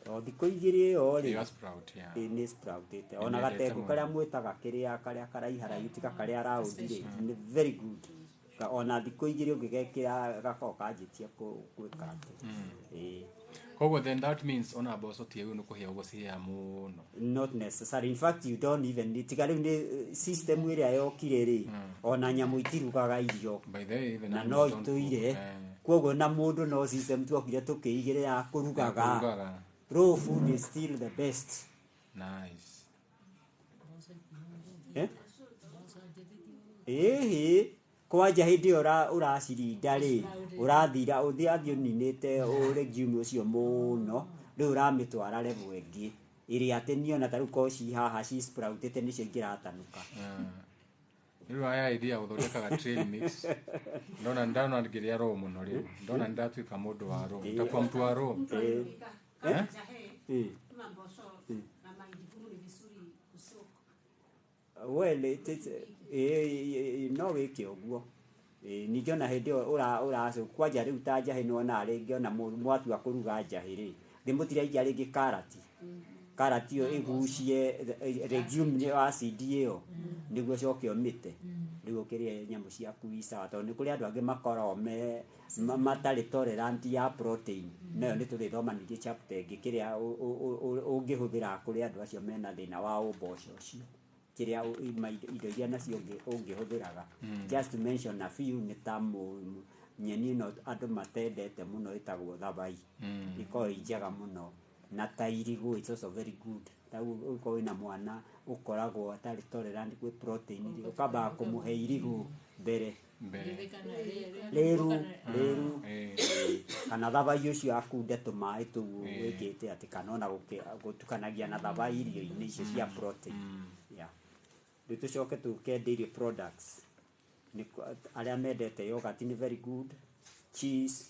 Speaker 4: O thikũ igĩrĩ ĩyo rĩ.
Speaker 3: Nĩ sprout ya.
Speaker 4: Nĩ sproutĩte. Ona gatengu karĩa mwĩtaga karĩa karaiharaihu tika karĩa round rĩ, nĩ very good. Ona thikũ igĩrĩ ũngĩgekĩra gakorwo kanjĩtie gwĩka atĩ.
Speaker 3: Koguo then that means ona mboco ti nĩ kũhĩa ũguo cihĩa mũno.
Speaker 4: Not necessary. In fact you don't even need. Tiga rĩu nĩ system ĩrĩa yokire rĩ, ona nyamũ itirugaga irio.
Speaker 3: By the way, even
Speaker 4: na no itũire. Koguo na mũndũ no system tuokire tũkĩigĩre ya kũrugaga. Raw food is still the best.
Speaker 3: Nice.
Speaker 4: Kwanja hĩndĩ ĩyo ũracirinda rĩ, ũrathira ũthiĩ ũninĩte legume ũcio mũno, rĩu ũramĩtwara level ĩngĩ ĩrĩa atĩ niĩ ona tarĩu korwo ci haha ci sproutĩte nĩcio ingĩratanuka.
Speaker 3: Rĩu aya idea gũthondekaga trail mix. Ndona ngĩrĩa raw mũno rĩu. Ndona ndatuĩka mũndũ wa raw. Ndakuwa mtu wa raw. Well, no wĩke ũguo. Ningĩ ona hĩndĩ ĩyo ũracũ kwanja rĩu ta njahĩ nĩwona rĩngĩ ona mwatua kũruga njahĩ rĩ, ndĩmũtiraikia rĩngĩ karati. Karati ĩyo ĩgucie legume acid ĩyo nĩguo coke ũmĩte. Rĩu ũkĩrĩa nyamũ ciaku isawa tondũ nĩ kũrĩ andũ angĩ makoragwo matarĩ tolerant ya protein. Nayo nĩ tũrĩthoma ningĩ chapter ĩngĩ kĩrĩa ũngĩhũthĩra kũrĩ andũ acio mena thĩna wa ũmboco ũcio. Kĩrĩa indo iria nacio ũngĩhũthĩraga. Just to mention a few nĩ ta nyeni ĩno andũ matendete mũno ĩtagwo thabai. Ĩkoragwo njega mũno. Na ta irigũ, it's also very good. Ũkorwo wĩna mwana ũkoragwo atarĩ tolerant kwĩ protein, ũkambaga kũmũhe irigũ mbere. Rĩru kana thabai ũcio akunde tũmaĩ tũu wĩkĩte atĩ kana ona gũtukanagia na thabai irio-inĩ icio cia protein. Rĩu tũcoke tũke dairy products. Arĩa mendete yogurt nĩ very good. Cheese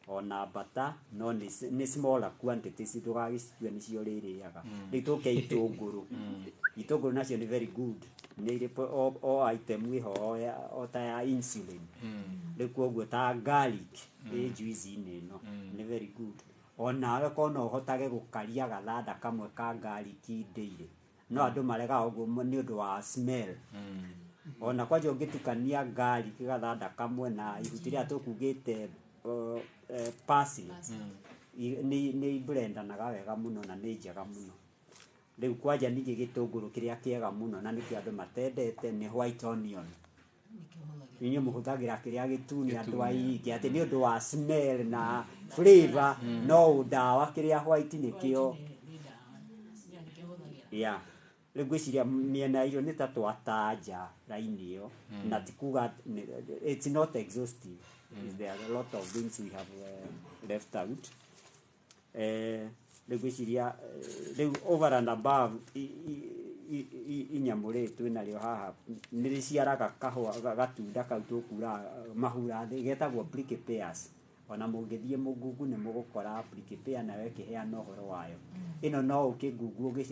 Speaker 3: ona butter no nĩ smaller quantities ndũgagĩcitue nĩcio rĩrĩaga. Rĩu tũke itũngũrũ nacio nĩ very good. Nĩ irĩ o item ĩho o ta ya insulin. Rĩu koguo ta garlic juice-inĩ ĩno nĩ very good. Ona agakorwo no ũhotage gũkaria gathanda kamwe ka garlic daily. No andũ maregaga ũguo nĩ ũndũ wa smell. Ona kwanja ũngĩtukania garlic gathanda kamwe na ihuti rĩrĩa tũkugĩte parsley nĩ blendanaga wega mũno na nĩ njega mũno. Rĩu kwanja ningĩ gĩtũngũrũ kĩrĩa kĩega mũno na nĩkĩo andũ matendete nĩ white onion. Inyuĩ mũhũthagĩra kĩrĩa gĩtune andũ aingĩ atĩ nĩ ũndũ wa smell na flavor, no ndawa kĩrĩa white nĩkĩo. Rĩu ngwĩciria mĩena irio nĩ ta twatanja raini ĩyo na tikuga it's not exhaustive. There are a lot of things we have left out. Rĩu ngwĩciria rĩu over and above inyamũ rĩ twĩnarĩo haha nĩ rĩciaraga kahũa gatunda kau tũkura mahura thĩ getagwo prickly pears. Ona mũngĩthiĩ Google nĩ mũgũkora prickly pear nayo ĩkĩheana ũhoro wayo. Ĩno no ũkĩ-Google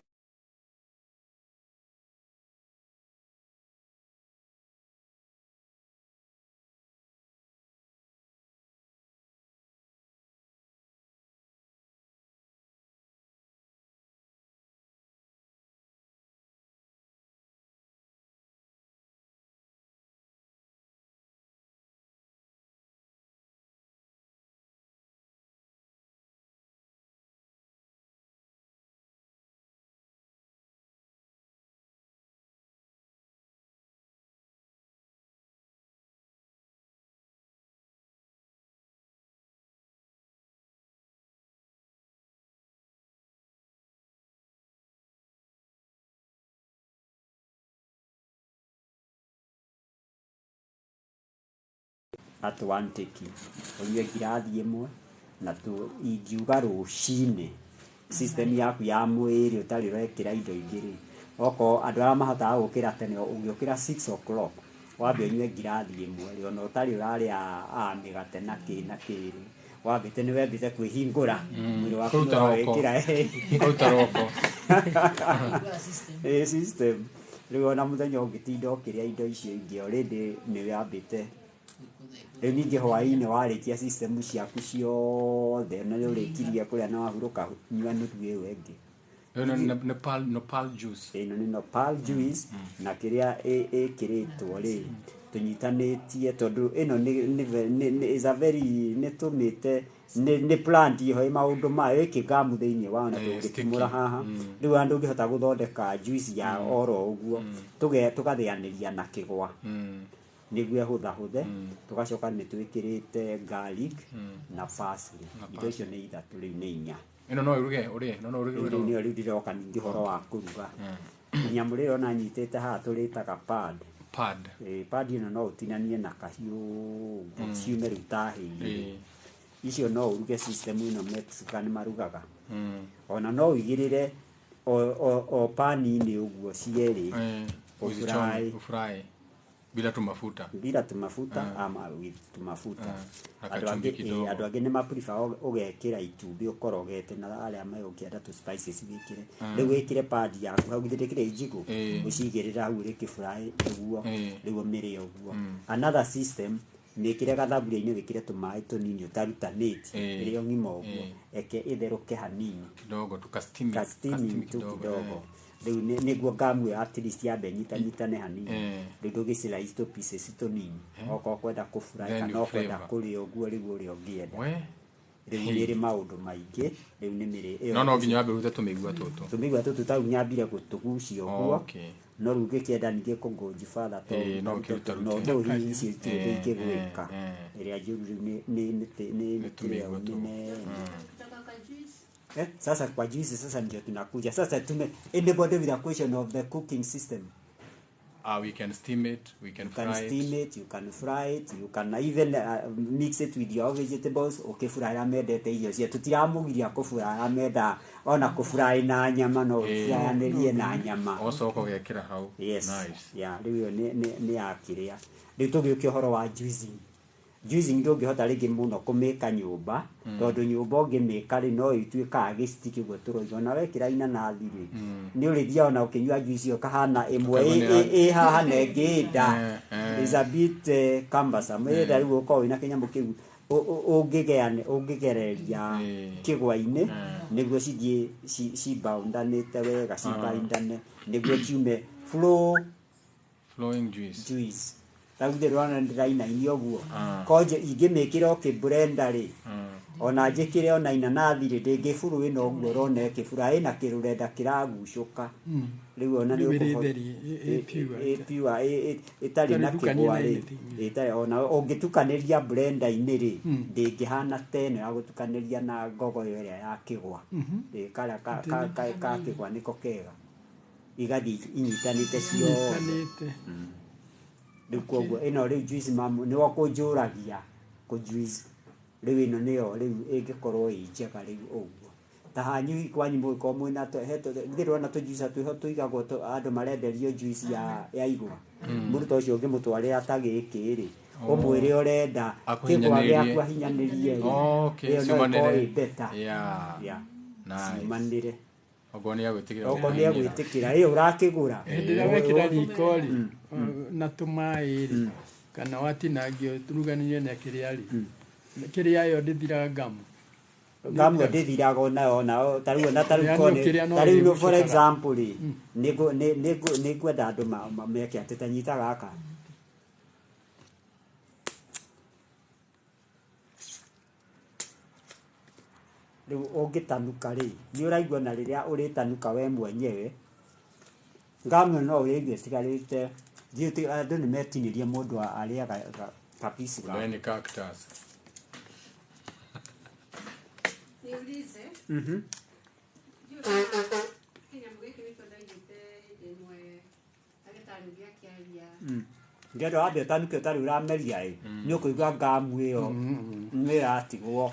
Speaker 4: at one taking unywe ngirathi imwe na tu ingiuga rucini system yaku ya mwiri utari rekira indo ingiri oko andu ara mahotaga gukira tene ugiukira 6 o'clock wambe unywe ngirathi imwe ri ona utari urari migate na kiri wambite ni wembite kwihingura mwiri waku wekira
Speaker 3: utaroko
Speaker 4: system riu ona muthenya ungitinda ukiria indo icio ingi already ni wambite riu ningi hwaini warikia system ciaku ciothe na urikirie kuria na wahuruka nyua nuthu iyo ingi
Speaker 3: Nopal juice.
Speaker 4: Ino ni nopal juice na kiria kiritwo ri tunyitanitie tondu ino ni is a very netumite ni plant iho maundu mayo ikigamu thiini wa na tugitimura haha riu andu ngihota guthondeka juice ya oro uguo tugathianiria na kigwa niguo huthe tugacoka ni twikirite garlic na parsley indo icio ni ithatu riu ni inya
Speaker 3: ino no iruge
Speaker 4: ni riu ndiroka ningi horo wa kuruga nyamu riro na nyitite haha turitaga pad ino no utinanie na kahiu ciume riu tahiire icio no uruge system ino Mexican marugaga ona no wigirire o pani ni uguo cieri
Speaker 3: ufry bila tumafuta ama with tumafuta andu angi ni maprefer ugekira itumbi ukorogete na aria mayokienda tu spices wikire riu wikire pad yaku hau githikire ijigo ucigirira hau ri kifry uguo riu mire uguo another system nikire gathaburia-ini wikire tumai tunini utarutanite irio ngima uguo eke itheruke hanini kidogo
Speaker 4: steam kidogo riu niguo ngamu at least yambe nyitane hanini riu gicilize to pieces tunini oko kwenda kufry kana kwenda kuria uguo riu uri ongienda riu niri maundu maingi riu ni mire iyo
Speaker 3: no nginya wambe rute tumigua
Speaker 4: tutu tau nyambire gutugucia uguo no ruge kienda ninge kongoji father to no do hizi tike gwika iria juru ni sasa kwa juice sasa ndio tunakuja sasa anybody with a question of the cooking system
Speaker 3: we can steam it, we can fry
Speaker 4: it, you can fry it, you can even mix it with your vegetables fry amendete irio cia tutiramugiria kufura amenda ona kufry na nyama no fry na nyama
Speaker 3: osoko gekira hau
Speaker 4: nice riu ni akiria riu tugiukia horo wa juicing ndungihota rigi muno kumika nyumba tondu nyumba ungimika ri no ituika gistiki gwe turoigo na wekira inanathi ri ni urithia ona ukinyua juice yo kahana imwe haha negida is a bit cumbersome riu uko wina kinyamu kiu ungigereria kigwa-ini niguo cithie cibaundanite wega cibaindane niguo kiume
Speaker 3: flowing
Speaker 4: juice taguthe rwana ndiraina inio guo koje ingimikira okiblender ri ona njikire ona inanathi ri ndingifuru ino guo rona kifura ina kirurenda kiragucuka riu ona ni pure itari na kigwa ri itari ona ungitukaniria blender-ini ri ndingihana tene ya gutukaniria na ngogo yo iria ya kigwa kala ka kigwa niko kega igathi inyitanite cio rikuo ino ri juice mamu ni wakunjuragia ku juice riu ino niyo riu ingikorwo njega riu uguo ta hanyu kwanyu mwiko mwina ndirona tu juice tu tuigagwo andu marenderio juice ya igwa muruto ucio ngimutwarira tagikiri umwire urenda kigwa giaku ahinyanirie nice
Speaker 3: ogonia
Speaker 4: gwitikira iyo urakigura
Speaker 1: ndira wekira rikori na tumai kana watinagio turuganire na kiriari kiria yo ndithiraga
Speaker 4: ngamu ndithiraga ona tariu na tariu no for example ni kwenda andu meke atitanyita gaka riu ungitanuka ri ni uraigua na riria uritanuka we mwenyewe ngamu no uigue tigarite thiuti andu ni metinirie mundu ariaga kapisi ga
Speaker 3: ni cactus
Speaker 6: niulize kinya mweke niko ndagite imwe agitanugia kiaria
Speaker 4: Ngendo abe tanu ke tari urameria ĩ nĩ ũkũigua ngamu ĩyo nĩ yatigwo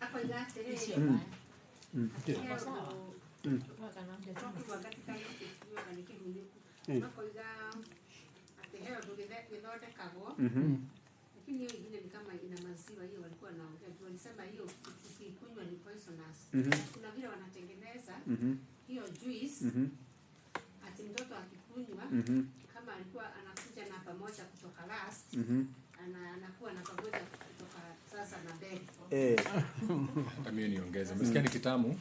Speaker 6: Akoiga atĩrĩ, katika hiyo kitu ni kihuniku. Akoiga ati heo gĩthondekagwo. Lakini hiyo ingine ni kama ina maziwa, hiyo walikuwa wanaongea tu, walisema hiyo ukikunywa ni poisonous. Kuna vile wanatengeneza hiyo juice, ati mtoto akikunywa kama alikuwa anakuja na pamoja kutoka last, anakuwa na pamoja kutoka sasa na mbele.
Speaker 3: Hata mimi niongeze. Msikia ni kitamu?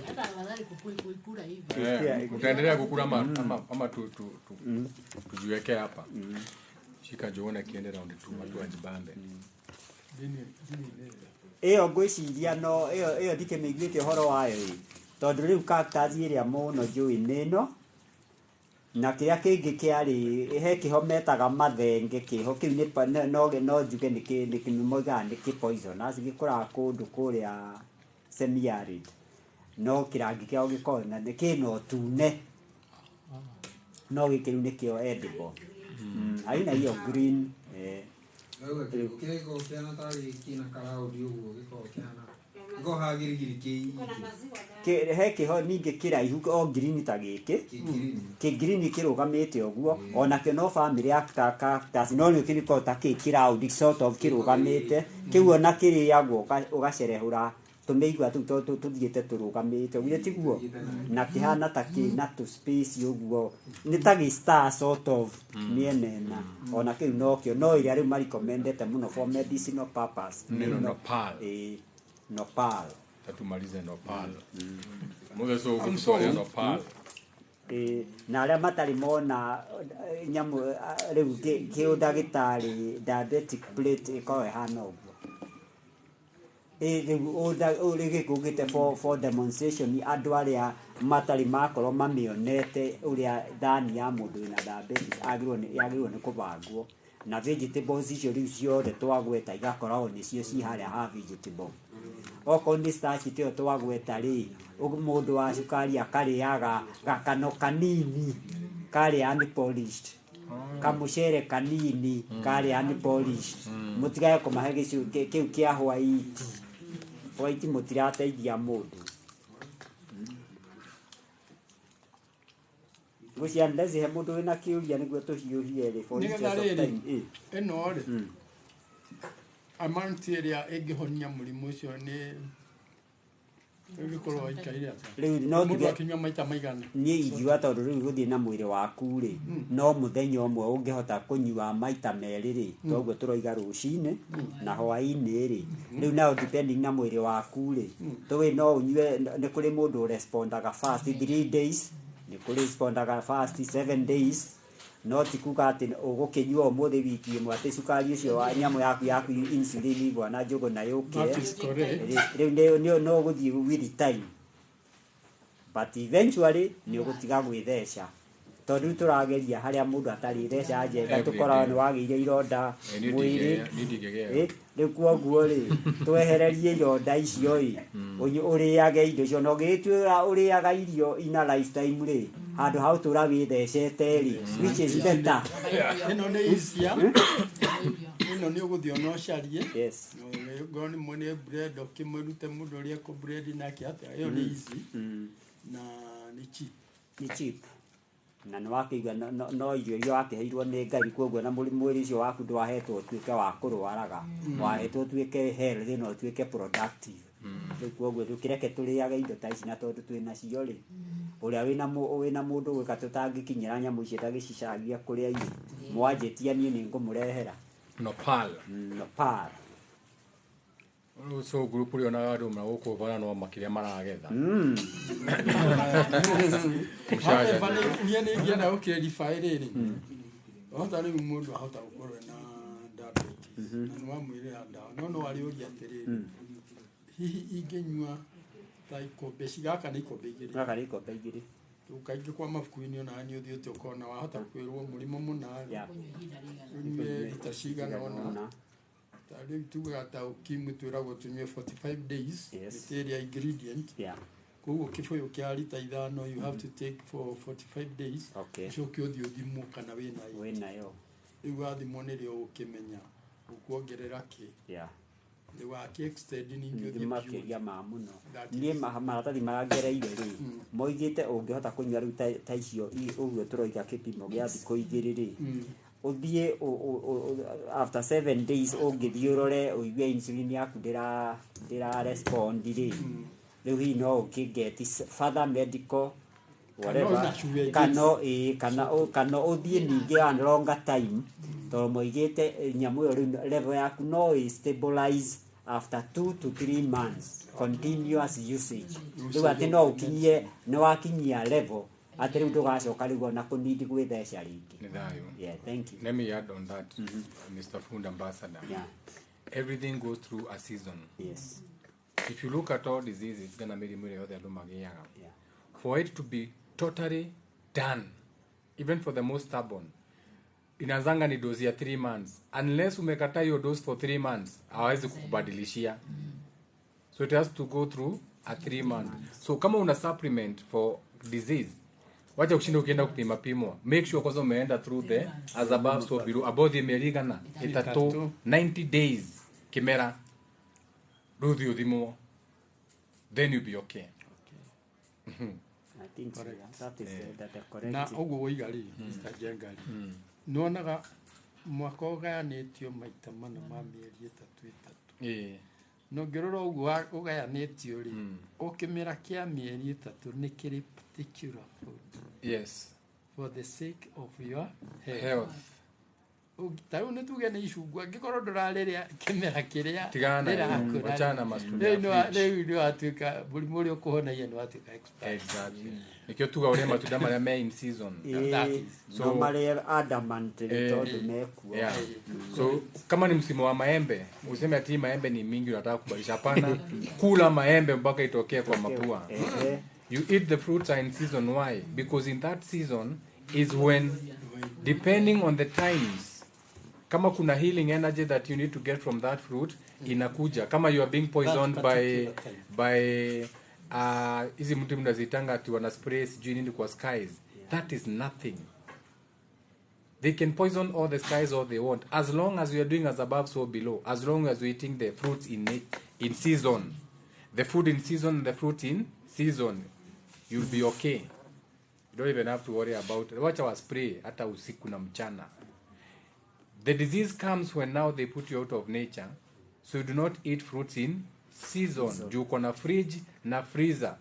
Speaker 5: Hata afadhali kuikula hivi.
Speaker 3: Utaendelea kukula ama tujiweke hapa. Shika Joona kiende round 2 watu wajibambe.
Speaker 4: Ĩyo ngwĩciria no ĩyo ndikĩmĩiguĩte ũhoro wayo ĩ tondũ rĩu cactus ĩrĩa mũno njũĩ nĩ ĩno na kĩrĩa kĩngĩ kĩarĩ he kĩho metaga mathenge kĩho kĩu no njuge nĩ kĩmoigaga nĩ kĩ-poisonous gĩkũraga kũndũ kũrĩa semi-arid no kĩrangi kĩao gĩkoragwo na kĩna ũtune no gĩkĩ rĩu nĩkĩo edible haina hiyo green
Speaker 7: kile kiko kiana tari kina karaudi uguo giko kiana go hagirigiri
Speaker 4: he kĩho ningĩ kĩraihu o green ta gĩkĩ green kĩrũgamĩte ũguo ona kĩo no family ya cactus no nĩ kĩrĩkoragwo ta kĩraudi sort of kĩrũgamĩte kĩu ona kĩrĩagwo ũgacerehũra tũmĩigua tũu tũthiĩte tũrũgamĩte ũguo tiguo na kĩhana ta kĩna tũ space ũguo nĩ ta gĩ-star sort of mĩena ĩna ona kĩu nokĩo no ĩrĩa rĩu marikomendete mũno for medicinal purpose
Speaker 3: Neno nopal.
Speaker 4: Nopal
Speaker 3: Tatumalize nopal. Mwe so ukutolea nopal.
Speaker 4: Na arĩa matarĩ mona nyamũ rĩu kĩũndagĩtarĩ diabetic plate ĩkoragwo ĩhana ũguo rĩu for demonstration andũ arĩa matarĩ makorwo mamĩonete ũrĩa thani ya mũndũ wĩna diabetes yagĩrĩirwo nĩ kũbangwo na vegetables icio rĩu ciothe twagweta igakoragwo nĩcio ci harĩa ha vegetable okorwo nĩ starch tĩyo twagweta rĩ mũndũ wa cukari akarĩaga gakano kanini karĩa unpolished kamucere kanini karĩa unpolished mũtigage kũmahe gĩcunjĩ kĩu kĩa white mũtirateithia mũndũ gũcia ndecihe mũndũ wĩna kĩũria nĩguo tũhiũhie rĩ for
Speaker 1: nĩgetha rĩrĩ ĩno rĩ amount ĩrĩa ĩngĩhonia mũrimũ ũcio nĩ ĩngĩkorwo ĩikaire atĩa
Speaker 4: rĩu no
Speaker 1: mũndũ akinyua maita maigana
Speaker 4: niĩ ingiuga tondũ rĩu gũthiĩ na mwĩrĩ waku rĩ no mũthenya ũmwe ũngĩhota kũnyua maita merĩ rĩ toguo tũroiga rũcinĩ na hwaĩ-inĩ rĩ rĩu nao depending na mwĩrĩ waku rĩ tũĩ no ũnyue nĩ kũrĩ mũndũ ũrespondaga fast 3 days nĩ kũrĩ respondaga fast 7 days no ti kuga atĩ ũgũkĩnyua ũmũthĩ wiki ĩmwe atĩ cukari ũcio wa nyamũ yaku insulin bwana njũgũ na yũke rĩu no ũgũthiĩ with time but eventually nĩ ũgũtiga gwĩtheca tondũ tũrageria harĩa mũndũ atarĩ theca njega tũkoraga nĩ wagĩire ironda mwĩrĩ rĩu kwoguo rĩ twehererie ironda icio ĩ ũrĩage indo icio na ũgĩtuĩra ũrĩaga irio ina lifetime rĩ handũ hau tũra wĩthecete rĩ which is better
Speaker 1: ĩno nĩ isia ĩno nĩ ũgũthiĩ ona ũcarie ngorwo nĩ mwene bread ũkĩmũrute mũndũ ũrĩa ekũ bread nake atĩa ĩyo nĩ easy na nĩ cheap na nĩ wakĩigua no irio iria wakĩheirwo nĩ Ngai kwoguo na mwĩrĩ ũcio waku ndwahetwo ũtuĩke wa kũrwaraga wahetwo ũtuĩke healthy na ũtuĩke productive rĩu kwoguo tũkĩreke tũrĩage indo ta ici na tondũ twĩnacio rĩ ũrĩa wĩna mũndũ gwĩka tũtangĩkinyĩra nyamũ icio tagĩcicagia kũrĩa irio mwanjĩtia niĩ nĩ ngũmũrehera nopal
Speaker 3: so group uri ona andũ magũkũ bana no makĩria maragetha
Speaker 1: niĩ nĩ ingĩenda gũkĩrify rĩrĩ wahota rĩu mũndũ ahota gũkorwo na diabetes na nĩ wamwĩrĩra ndawa no warĩũria atĩrĩrĩ hihi ingĩnyua ta ikombe cigaka nĩ ikombe igĩrĩ kaingĩ kwa mabuku-inĩ ona nĩ ũthiĩ ũtĩ ũkona wahota kwĩrwo mũrimũ mũna nyue lita cigana ona rĩu tugaga ta ũkimwi twĩragwo tunyue 45 days gĩtĩrĩa ingredient koguo kibuyu kia lita 5 you have to take for 45 days
Speaker 4: Okay.
Speaker 1: ucoke uthio thimo kana wina
Speaker 4: yo
Speaker 1: riu wathimo nirio ukimenya ukuongerera ki
Speaker 4: yeah
Speaker 1: ni wa ki extend ningi
Speaker 4: makiria ma muno nie maratathi marangereire ri moigite ungihota kunywa riu ta icio uguo turoiga kipimo gia thiko igiri ri uthie after 7 days ungithie urore uigue insulin yaku ndira respond ri riu hi no ukigeti further medical whatever kana uthie ningi and longer time to moigite nyamu yo level yaku no stabilize after 2 to 3 months continuous usage riu ati no ukinyie no wakinyia level ati riu ndugacoka riu na kunidi gwithesha ringi yeah thank you
Speaker 3: let me add on that Mr. Food Ambassador
Speaker 4: yeah
Speaker 3: everything goes through a season
Speaker 4: yes
Speaker 3: if you look at all diseases it's gonna make mwili yote ndo magiaga
Speaker 4: yeah
Speaker 3: for it to be totally done even for the most stubborn inazanga ni dozi ya 3 months unless umekata hiyo dose for 3 months hawezi kukubadilishia so it has to go through a 3 month so kama una supplement for disease wacha kushinda ukienda kupima pimo make sure kwanza umeenda through the as above so below above the merigana itato 90 days kimera ruthi uthimo then you'll be okay
Speaker 4: I think so, yeah. That is that correct
Speaker 1: na uguo uigari Mr. Njenga nuonaga mwaka ugayanitio maita mana ma mieri 3 no ngirora uguo ugayanitio ri ukimira kia mieri 3 ni kiri particular food
Speaker 3: yes
Speaker 1: for the sake of your
Speaker 3: health
Speaker 1: taru ni tuge ni icungwa ngikoro ndurariria kimera kiria
Speaker 3: tigana wachana masturi
Speaker 1: rĩu atuika mũrimũ ũrĩa ũkũhonagia nĩ watuika
Speaker 3: exactly nikio tuga uria matunda maria me in season
Speaker 4: so maria adamant to meku
Speaker 3: so kama ni msimu wa maembe useme ati maembe ni mingi unataka kubadilisha hapana kula maembe mpaka itokee kwa mapua you eat the fruits are in season why because in that season is when depending on the times kama kuna healing energy that you need to get from that fruit inakuja kama you are being poisoned by hizi mtu mnazitanga ati wana spray sijui nini kwa skies that is nothing they can poison all the skies all they want as long as you are doing as above so below as long as you eating the fruits in season the food in season and the fruit in season you'll be okay you don't even have to worry about it wacha wa spray hata usiku na mchana. The disease comes when now they put you out of nature, so you do not eat fruits in season. Juu uko na fridge na freezer.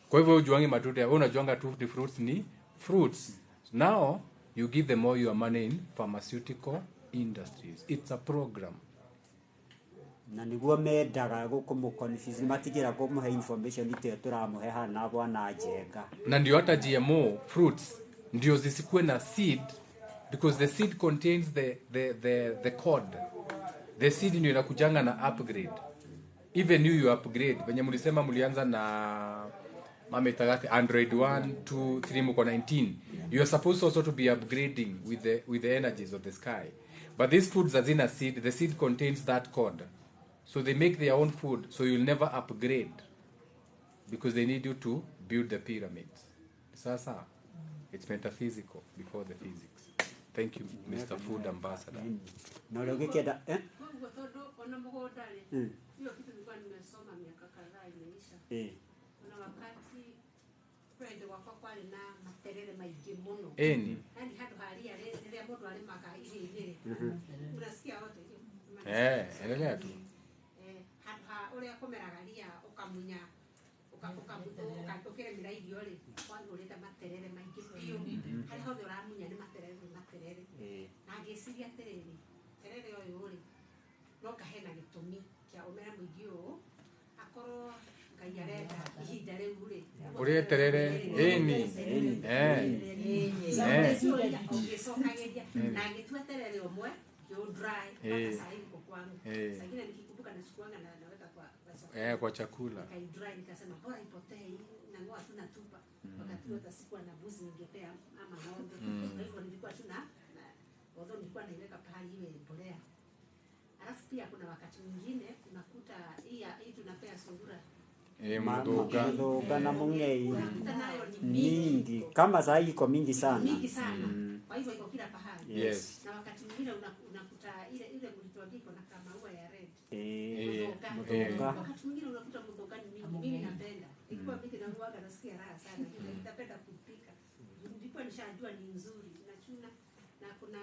Speaker 3: Kwa hivyo ujuangi matunda, wewe unajuanga tu the fruits ni fruits. Now you give them all your money in pharmaceutical industries. It's a program.
Speaker 4: Na niguo mendaga gukumuconfuse matigira kumuhe information ite turamuhe hana bwana Njenga.
Speaker 3: Na ndio hata GMO fruits ndio zisikue na seed because the seed contains the code. The seed ndio inakujanga na upgrade. Even you upgrade. Wenye mlisema mlianza na mametagati Android 1 2 3 mko 19. You are supposed also to be upgrading with the energies of the sky. But these foods hazina seed. The seed contains that code. So they make their own food, so you'll never upgrade because they need you to build the pyramids. Sasa, it's metaphysical before the physics. Thank you, Mr. Food Ambassador.
Speaker 4: Na leo keda
Speaker 6: ona mgoda le. Hiyo kitu nilikuwa nimesoma miaka kadhaa imeisha. Kuna wakati kwende kwa na materere maigi muno.
Speaker 3: Yaani
Speaker 6: hadu hali ya ile mtu alimaka hivi ile. Unasikia wote hiyo.
Speaker 3: Endelea tu.
Speaker 6: Ule akomeragalia ukamunya ukatokera mira irio ri kwanza uleta materere maingi pio hari hothe uramunya ni materere na ngeciria terere oyo ri no kahena gitumi kia umera muigi u akorwo ngai arenda ihinda riu ri
Speaker 3: uri terere
Speaker 6: ungecokagiria na ngitua terere umwe you dry sasa hivi kwa kwangu lakini nikikumbuka nachukuanga na naweka
Speaker 3: kwa chakula.
Speaker 6: Kai dry nikasema bora ipotee na ngoa tuna tupa. Wakati wote sikuwa na buzi ningepea ama ng'ombe. Kwa hivyo nilikuwa tuna although nilikuwa naiweka pahali iwe mbolea. Alafu pia kuna wakati mwingine unakuta hii tunapea sungura
Speaker 4: mudhoga na mungei
Speaker 6: unakuta nayo ni mingi
Speaker 4: mingi kama saa hii iko mingi sana.
Speaker 6: mingi sana. Kwa hivyo iko kila pahali.
Speaker 3: Yes.
Speaker 6: Na wakati mwingine unakuta ile mlituambia iko na maua ya red.
Speaker 4: Mudhoga.
Speaker 6: Wakati mwingine unakuta mudhoga ni mingi. Mimi napenda. Ikiwa mingi na huaga nasikia raha sana. Napenda kupika. Ndipo nishajua ni nzuri. Nachuna na kuna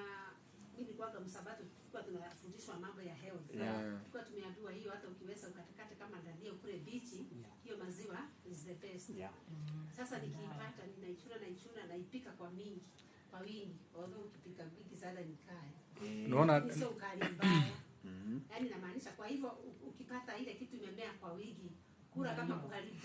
Speaker 6: mimi kwaga msabato tulikuwa tunafundishwa mambo ya health. Tulikuwa tumeambiwa hiyo hata ukiweza ukatakate kama ndio kule bichi, hiyo maziwa is the best. Sasa nikiipata ninaichuna naipika kwa wingi. Although ukipika mingi sana ni kaya.
Speaker 3: Unaona
Speaker 6: Sio ukali mbaya. Yaani inamaanisha kwa hivyo ukipata ile kitu imemea kwa wingi, kula kama kuharibu.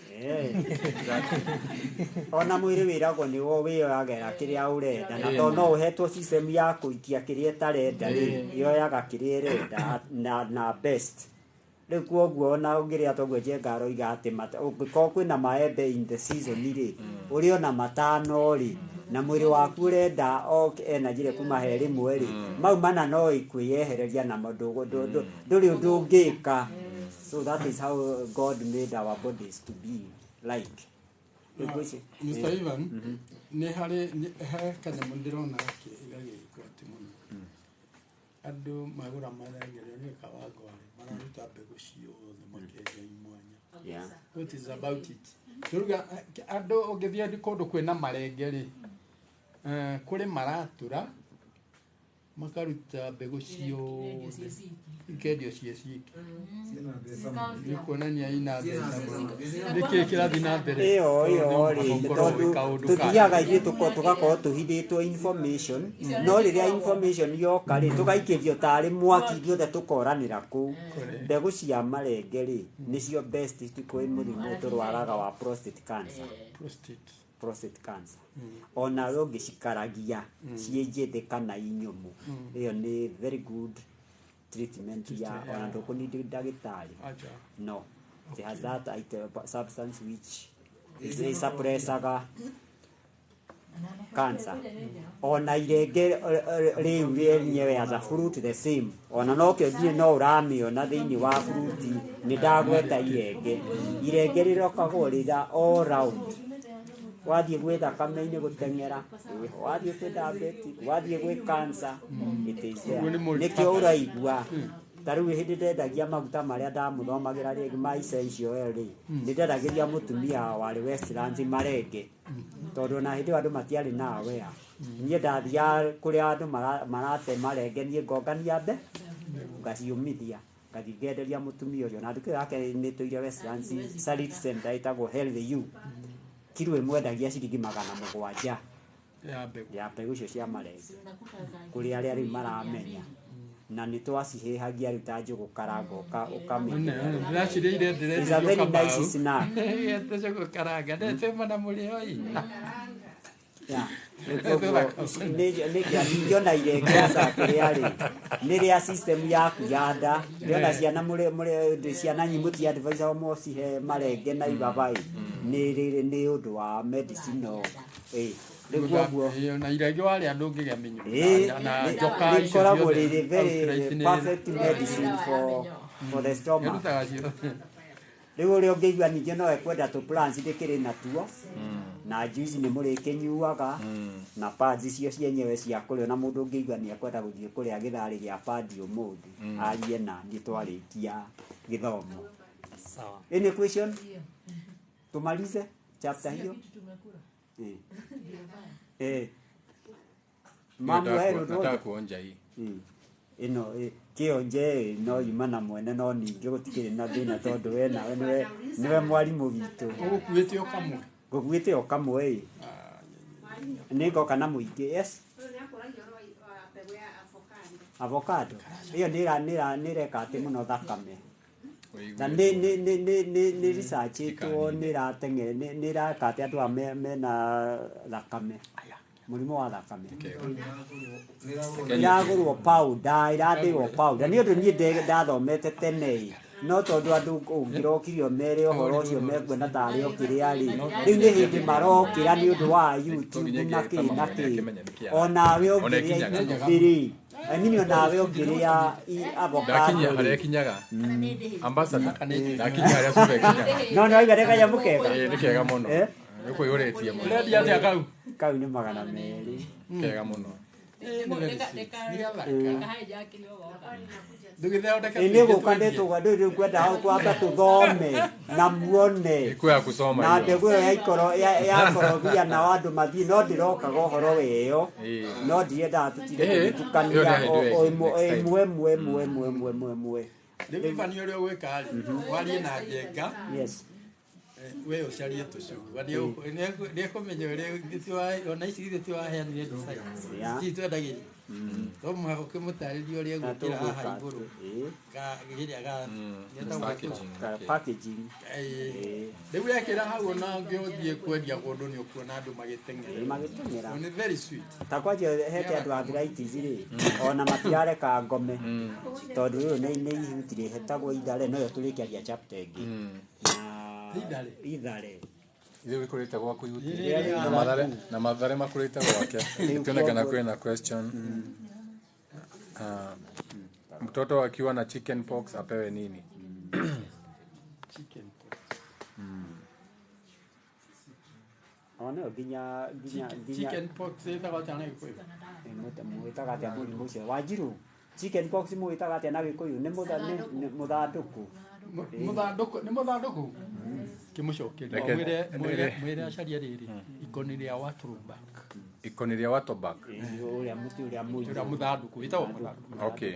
Speaker 4: Ona mwiri wiragwo ni wo wiyagera kiria urenda na to no uhetwo system ya kuikia kiria tarenda yoyaga kiria renda na best riu kuoguo ona ungiria togwe Njenga roiga ati ungiko kwina maembe in the season ri uri ona matano ri na mwiri waku urenda energy ri kuma he rimwe ri mau mana no ikwiyehereria na mundu nduri undu ungika. So that is how God made our bodies to be like.
Speaker 1: Mr. Ivan, ni hari kanyamu ndirona gagikwo ati muno. Andu magura marengere ni kawangware mararuta mbegu ciothe makenja imwanya. What is about it? Turuga andu ungithia kundu kwina marengere kuri maratura makaruta mbegu ciothe ikendio cieciki nikuonania ina niki kirathi na mbere
Speaker 4: iyo ri tuthiaga ithuĩ tugakorwo tuhithĩtwo information no rĩrĩa information yoka rĩ tũgaikĩrio tarĩ mwaki ithuothe tũkoranĩra kũu. Mbegũ cia marenge rĩ nĩcio best kwĩ mũrimũ tũrwaraga wa prostate cancer. Ona we ũngĩcikaragia ciĩ njĩthĩ kana inyũmũ ĩyo nĩ very good treatment ya ona ndũkũnindi ndagĩtarĩ. No, it has that substance which is suppressaga cancer. Ona irenge rĩu rĩenyewe as a fruit the same. Ona no kĩo no ũramĩona thĩinĩ wa fruit nĩ ndagweta irenge rĩrokagwo rĩra all round. Wathiĩ gwĩ thakame-inĩ gũteng'era, wathiĩ kwĩ diabetes, wathiĩ gwĩ cancer, it is there. Nĩkĩo ũraigua ta rĩu hĩndĩ ndendagia maguta marĩa ndamũthomagĩra rĩngĩ ma essential oil rĩ nĩ ndendagĩria mũtumia warĩ Westlands marenge tondũ ona hĩndĩ ĩyo andũ matiarĩ na aware. Niĩ ndathiaga kũrĩa andũ marate marenge niĩ ngongania ngaciũmithia ngathi ngenderia mũtumia ũcio na ndukio yake nĩ tũire Westlands Sarit Center ĩtagwo Healthy You. Kilo ĩmwe ndagia ciringi 700 ya mbegũ icio cia marenge kũrĩ arĩa rĩu maramenya na nĩ twacihĩhagia rĩu ta njũgũ karanga ũkamenya. It's a very nice snack.
Speaker 1: Njũgũ karanga ndetema mũrĩo
Speaker 4: nĩkĩona irenge aca kĩrĩa rĩ nĩ rĩa system yaku ya nda ndĩona ciana nyimũti advice mũcihe marenge na ibabaĩ nĩ ũndũ wa medicinal
Speaker 1: na irenge warĩa ndũngĩgĩa mĩnyũ na
Speaker 4: njoka ikoragwo rĩrĩ very perfect medicine for the stomach. Rĩu ũrĩa ũngĩigua ningĩ no ekwenda tũ plants ndĩkĩrĩ na tuo na juice nĩ mũrĩkĩnyuaga na pads icio cienyewe cia kũrĩa na mũndũ ũngĩigua nĩ ekwenda gũthiĩ kũrĩa gĩtharĩ gĩa pad ũmũthĩ arie na nĩ twarĩkia gĩthomo. Sawa. Any question? Tumalize chapter hiyo. Mambo hayo
Speaker 3: nataka kuonja hii.
Speaker 4: Ino kionje no imana mwene no ningĩ gũtikĩrĩ na thĩna tondũ we nawe niwe mwarimũ witũ.
Speaker 1: Ũgũkuĩte okamwe.
Speaker 4: Ngũkuĩte okamwe nĩ ngoka na mũingĩ. Yes. Avocado. Iyo nĩ reka atĩ mũno thakame. Na nĩ research ĩtwo nĩ rateng'ere nĩ rakate andũ a mena thakame. Mũrimũ wa thakame. Iragũrwo powder, irathĩrwo powder. Nĩ ũndũ niĩ ndathomete tene no tondũ andũ ũngĩrokirio mere ũhoro ũcio mekuona tarĩ o kĩrĩa rĩ rĩu nĩ hĩndĩ marokĩra nĩ ũndũ wa YouTube na kĩ ona we ũngĩrĩa rĩ Mimi nawe ongiria avocado.
Speaker 3: Hare kinyaga. Ambassador. Nakinya hare sube kinyaga.
Speaker 4: No igareka ya mukega.
Speaker 3: Ni kega muno. Niko yoretie muno.
Speaker 1: Ule dia atia kau.
Speaker 4: Kau ni magana meri.
Speaker 3: Kega muno.
Speaker 4: Ini gukandetwo gwa ndu kwenda hau kwamba tuthome na muone
Speaker 3: Iko ya kusoma
Speaker 4: na
Speaker 3: hiyo.
Speaker 4: ndego ya korobia na wandu mathi no ndiroka gohoro weyo no ndienda tutire tukania mwe
Speaker 1: Rĩu Ivani ũrĩa ũgwĩka warie na Njenga
Speaker 4: yes
Speaker 1: we ũcarie tũcugwa nĩekũmenya ũrĩa ona ici githĩ tiwaheanire design ici twendagĩria to mũhaka ũkĩmũtarĩria ũrĩa egwĩkĩra haha igũrũ kĩrĩa
Speaker 4: packaging
Speaker 1: rĩu wekĩra hau ona ũngĩũthiĩ kwendia kũndũ nĩ ũkuona andũ magĩteng'era nĩ very sweet
Speaker 4: ta kwanja hete andũ arthritis rĩ ona matirareka ngome tondũ rĩu nĩ ihutire hetagwo ithare no yo tũrĩkagia chapter ĩngĩ ithare
Speaker 3: Ile wikurite gwaku yuti. Na madhare makurite gwake. Tuonekana kwena question. Mtoto akiwa na chicken pox apewe nini?
Speaker 1: chicken pox
Speaker 4: ona ginya
Speaker 1: chicken pox ĩtagwo atĩa na Gĩkũyũ
Speaker 4: mwĩtaga atĩa mũrimũ ũcio Wanjiru chicken pox mwĩtaga atĩa na Gĩkũyũ nĩ mũthandũkũ
Speaker 1: nĩ mũthandũkũ kimucokeria mwĩre acaria rĩrĩ ikoni rĩa Waterback
Speaker 4: ule mti
Speaker 1: muthanduku itawa muthanduku
Speaker 3: Okay.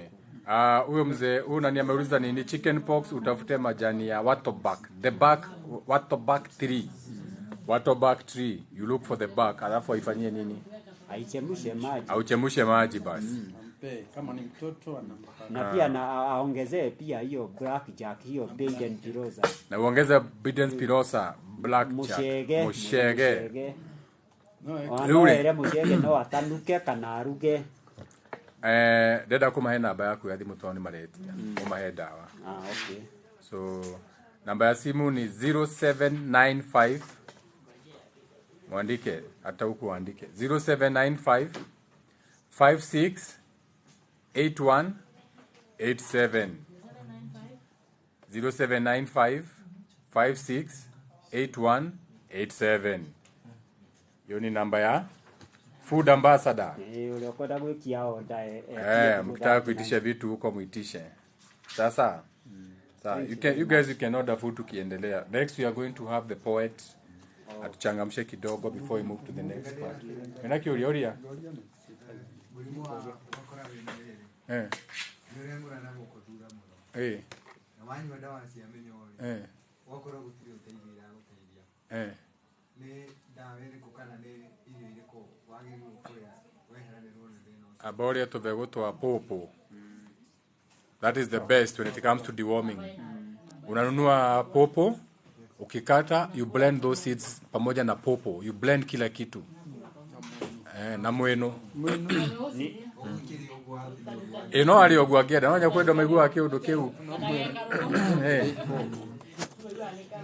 Speaker 3: Huyo mzee huyu nani ameuliza nini chicken pox utafute majani ya Waterback. The bark Waterback tree. Waterback tree. You look for the bark. Alafu aifanyie nini? Auchemshe maji basi.
Speaker 1: Kama ni mtoto anampa.
Speaker 4: Na pia na aongezee pia hiyo blackjack hiyo Baden Pirosa.
Speaker 3: Na uongeze Baden Pirosa blackjack. Mushege.
Speaker 4: No ile mushege no atanuke kana aruge.
Speaker 3: Dada kumahe namba yaku ya thimu toni maretia. Umahe dawa.
Speaker 4: Okay.
Speaker 3: So namba ya simu ni 0795 Mwandike hata huko andike 0795 56 8187 0795 56 8187. Hiyo ni namba ya Food Ambassador.
Speaker 4: Uliokwenda gwikia order
Speaker 3: mkitaka kuitisha vitu huko muitishe. Sasa you guys can order food tukiendelea. Next we are going to have the poet atuchangamshe kidogo before we move to the next part. Menaki ulioria?
Speaker 7: Wanywa dawa cia mĩnyore wakorwo gũtirĩ ũteithio iragũteithia nĩ dawa ĩrĩkũ kana nĩ irio irĩkũ wagĩrĩirwo kũrĩa weheranĩrwo na thĩna ũcio
Speaker 3: Aboria tũbegũ twa popo. That is the best when it comes to deworming. Unanunua popo, ukikata you blend those seeds pamoja na popo, you blend kila kitu na mweno no ari ogwa ngenda no nyakwenda maigua kiundu kiu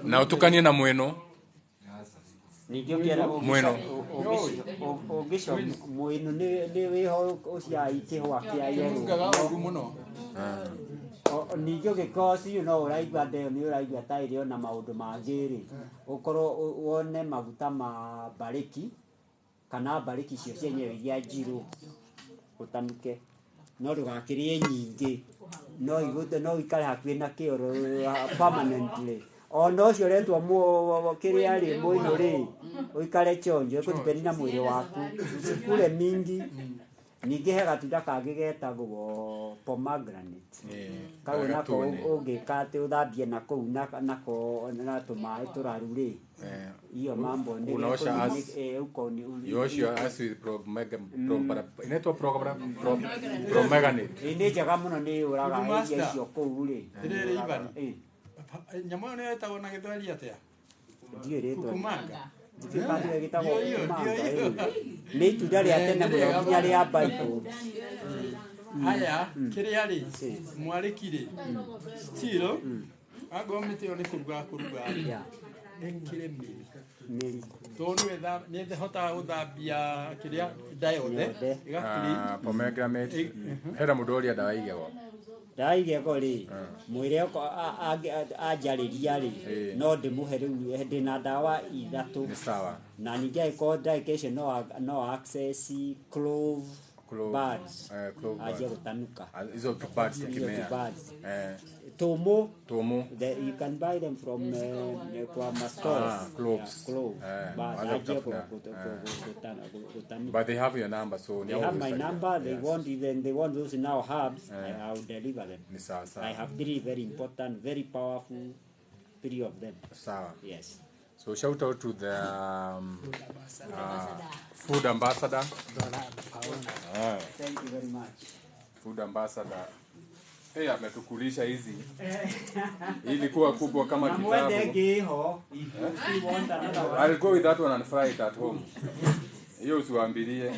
Speaker 3: na utukanie na mweno
Speaker 4: ningĩ ũkĩera
Speaker 3: mweno
Speaker 4: ũngĩco mwĩno nĩ wĩho ũcia ikĩhwa kĩa yero
Speaker 1: mũno
Speaker 4: ningĩ ũgĩkoci no ũraigua ndeo nĩ ũraigua ta irio na maũndũ mangĩ rĩ ũkorwo wone maguta ma bariki kana bariki icio cienyewe iria njirũ utanuke no ndũgakĩrĩe nyingĩ no ikare hakuhĩ na kĩoro permanently ona ũcio ũretwo kĩrĩa rĩ mwĩno rĩ ũikare chonjo kũdepend na mwĩrĩ waku usikule mingi ningĩ he gatunda kangĩ getagwo pomegranate kau nako ũngĩka atĩ ũthambie na kũu nako na tũmaĩ tũraru rĩ hiyo mambo ndio
Speaker 3: unaosha as with inaitwa pomegranate
Speaker 4: nĩ njega mũno nĩ ũraga icio kũu rĩ
Speaker 1: nyamũ nĩ etagwo na gĩthweri atĩa
Speaker 4: ndiĩ rĩtwa
Speaker 1: kumanga
Speaker 4: ndikĩkandire gĩtagwo kumanga nĩ itunda rĩa tene mũno nginya rĩa Bible
Speaker 1: haya kĩrĩa rĩ mwarĩki rĩ still agomete one kuruga ekire mĩri tonu ni the hota uthambia kiria ndayothe igakiri
Speaker 3: pomegranate hera mudoria dawa igego
Speaker 4: ndaigego ri mwire anjariria ri no ndimuhe riu ndina ndawa ithatu
Speaker 3: ni sawa
Speaker 4: na ninge iko dication no access clove buds aje gutanuka
Speaker 3: hizo buds tukimea
Speaker 4: tomo
Speaker 3: tomo
Speaker 4: you can buy them from kwa stores
Speaker 3: cloves
Speaker 4: clove aje gutanuka
Speaker 3: but they have your number so
Speaker 4: they have my number they want those now herbs I will deliver them
Speaker 3: ni sawa
Speaker 4: I have 3 very important very powerful 3 of them
Speaker 3: sawa
Speaker 4: yes.
Speaker 3: So shout out to the food ambassador.
Speaker 4: Thank you very much.
Speaker 3: Food ambassador. Hey, ametukulisha hizi. Ilikuwa kubwa kama kitabu. I'll go with that one and fry it at home. Hiyo usiwaambilie.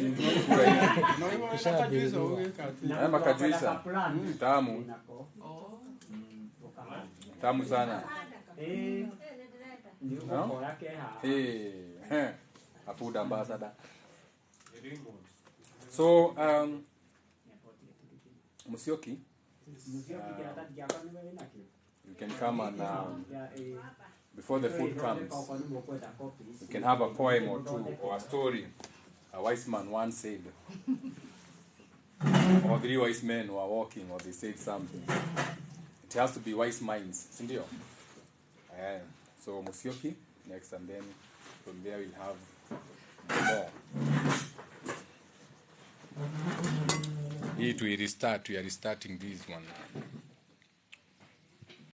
Speaker 3: Kama kajuisa. Tamu. Tamu sana. No? A food ambassador. So, Musioki, you can come and before the food comes, you can have a poem or two or a story. A wise man once said, or 3 wise men were walking, or they said something. It has to be wise minds, sindio? So Musioki next, and then from there we'll have more. Hii we are restarting this one.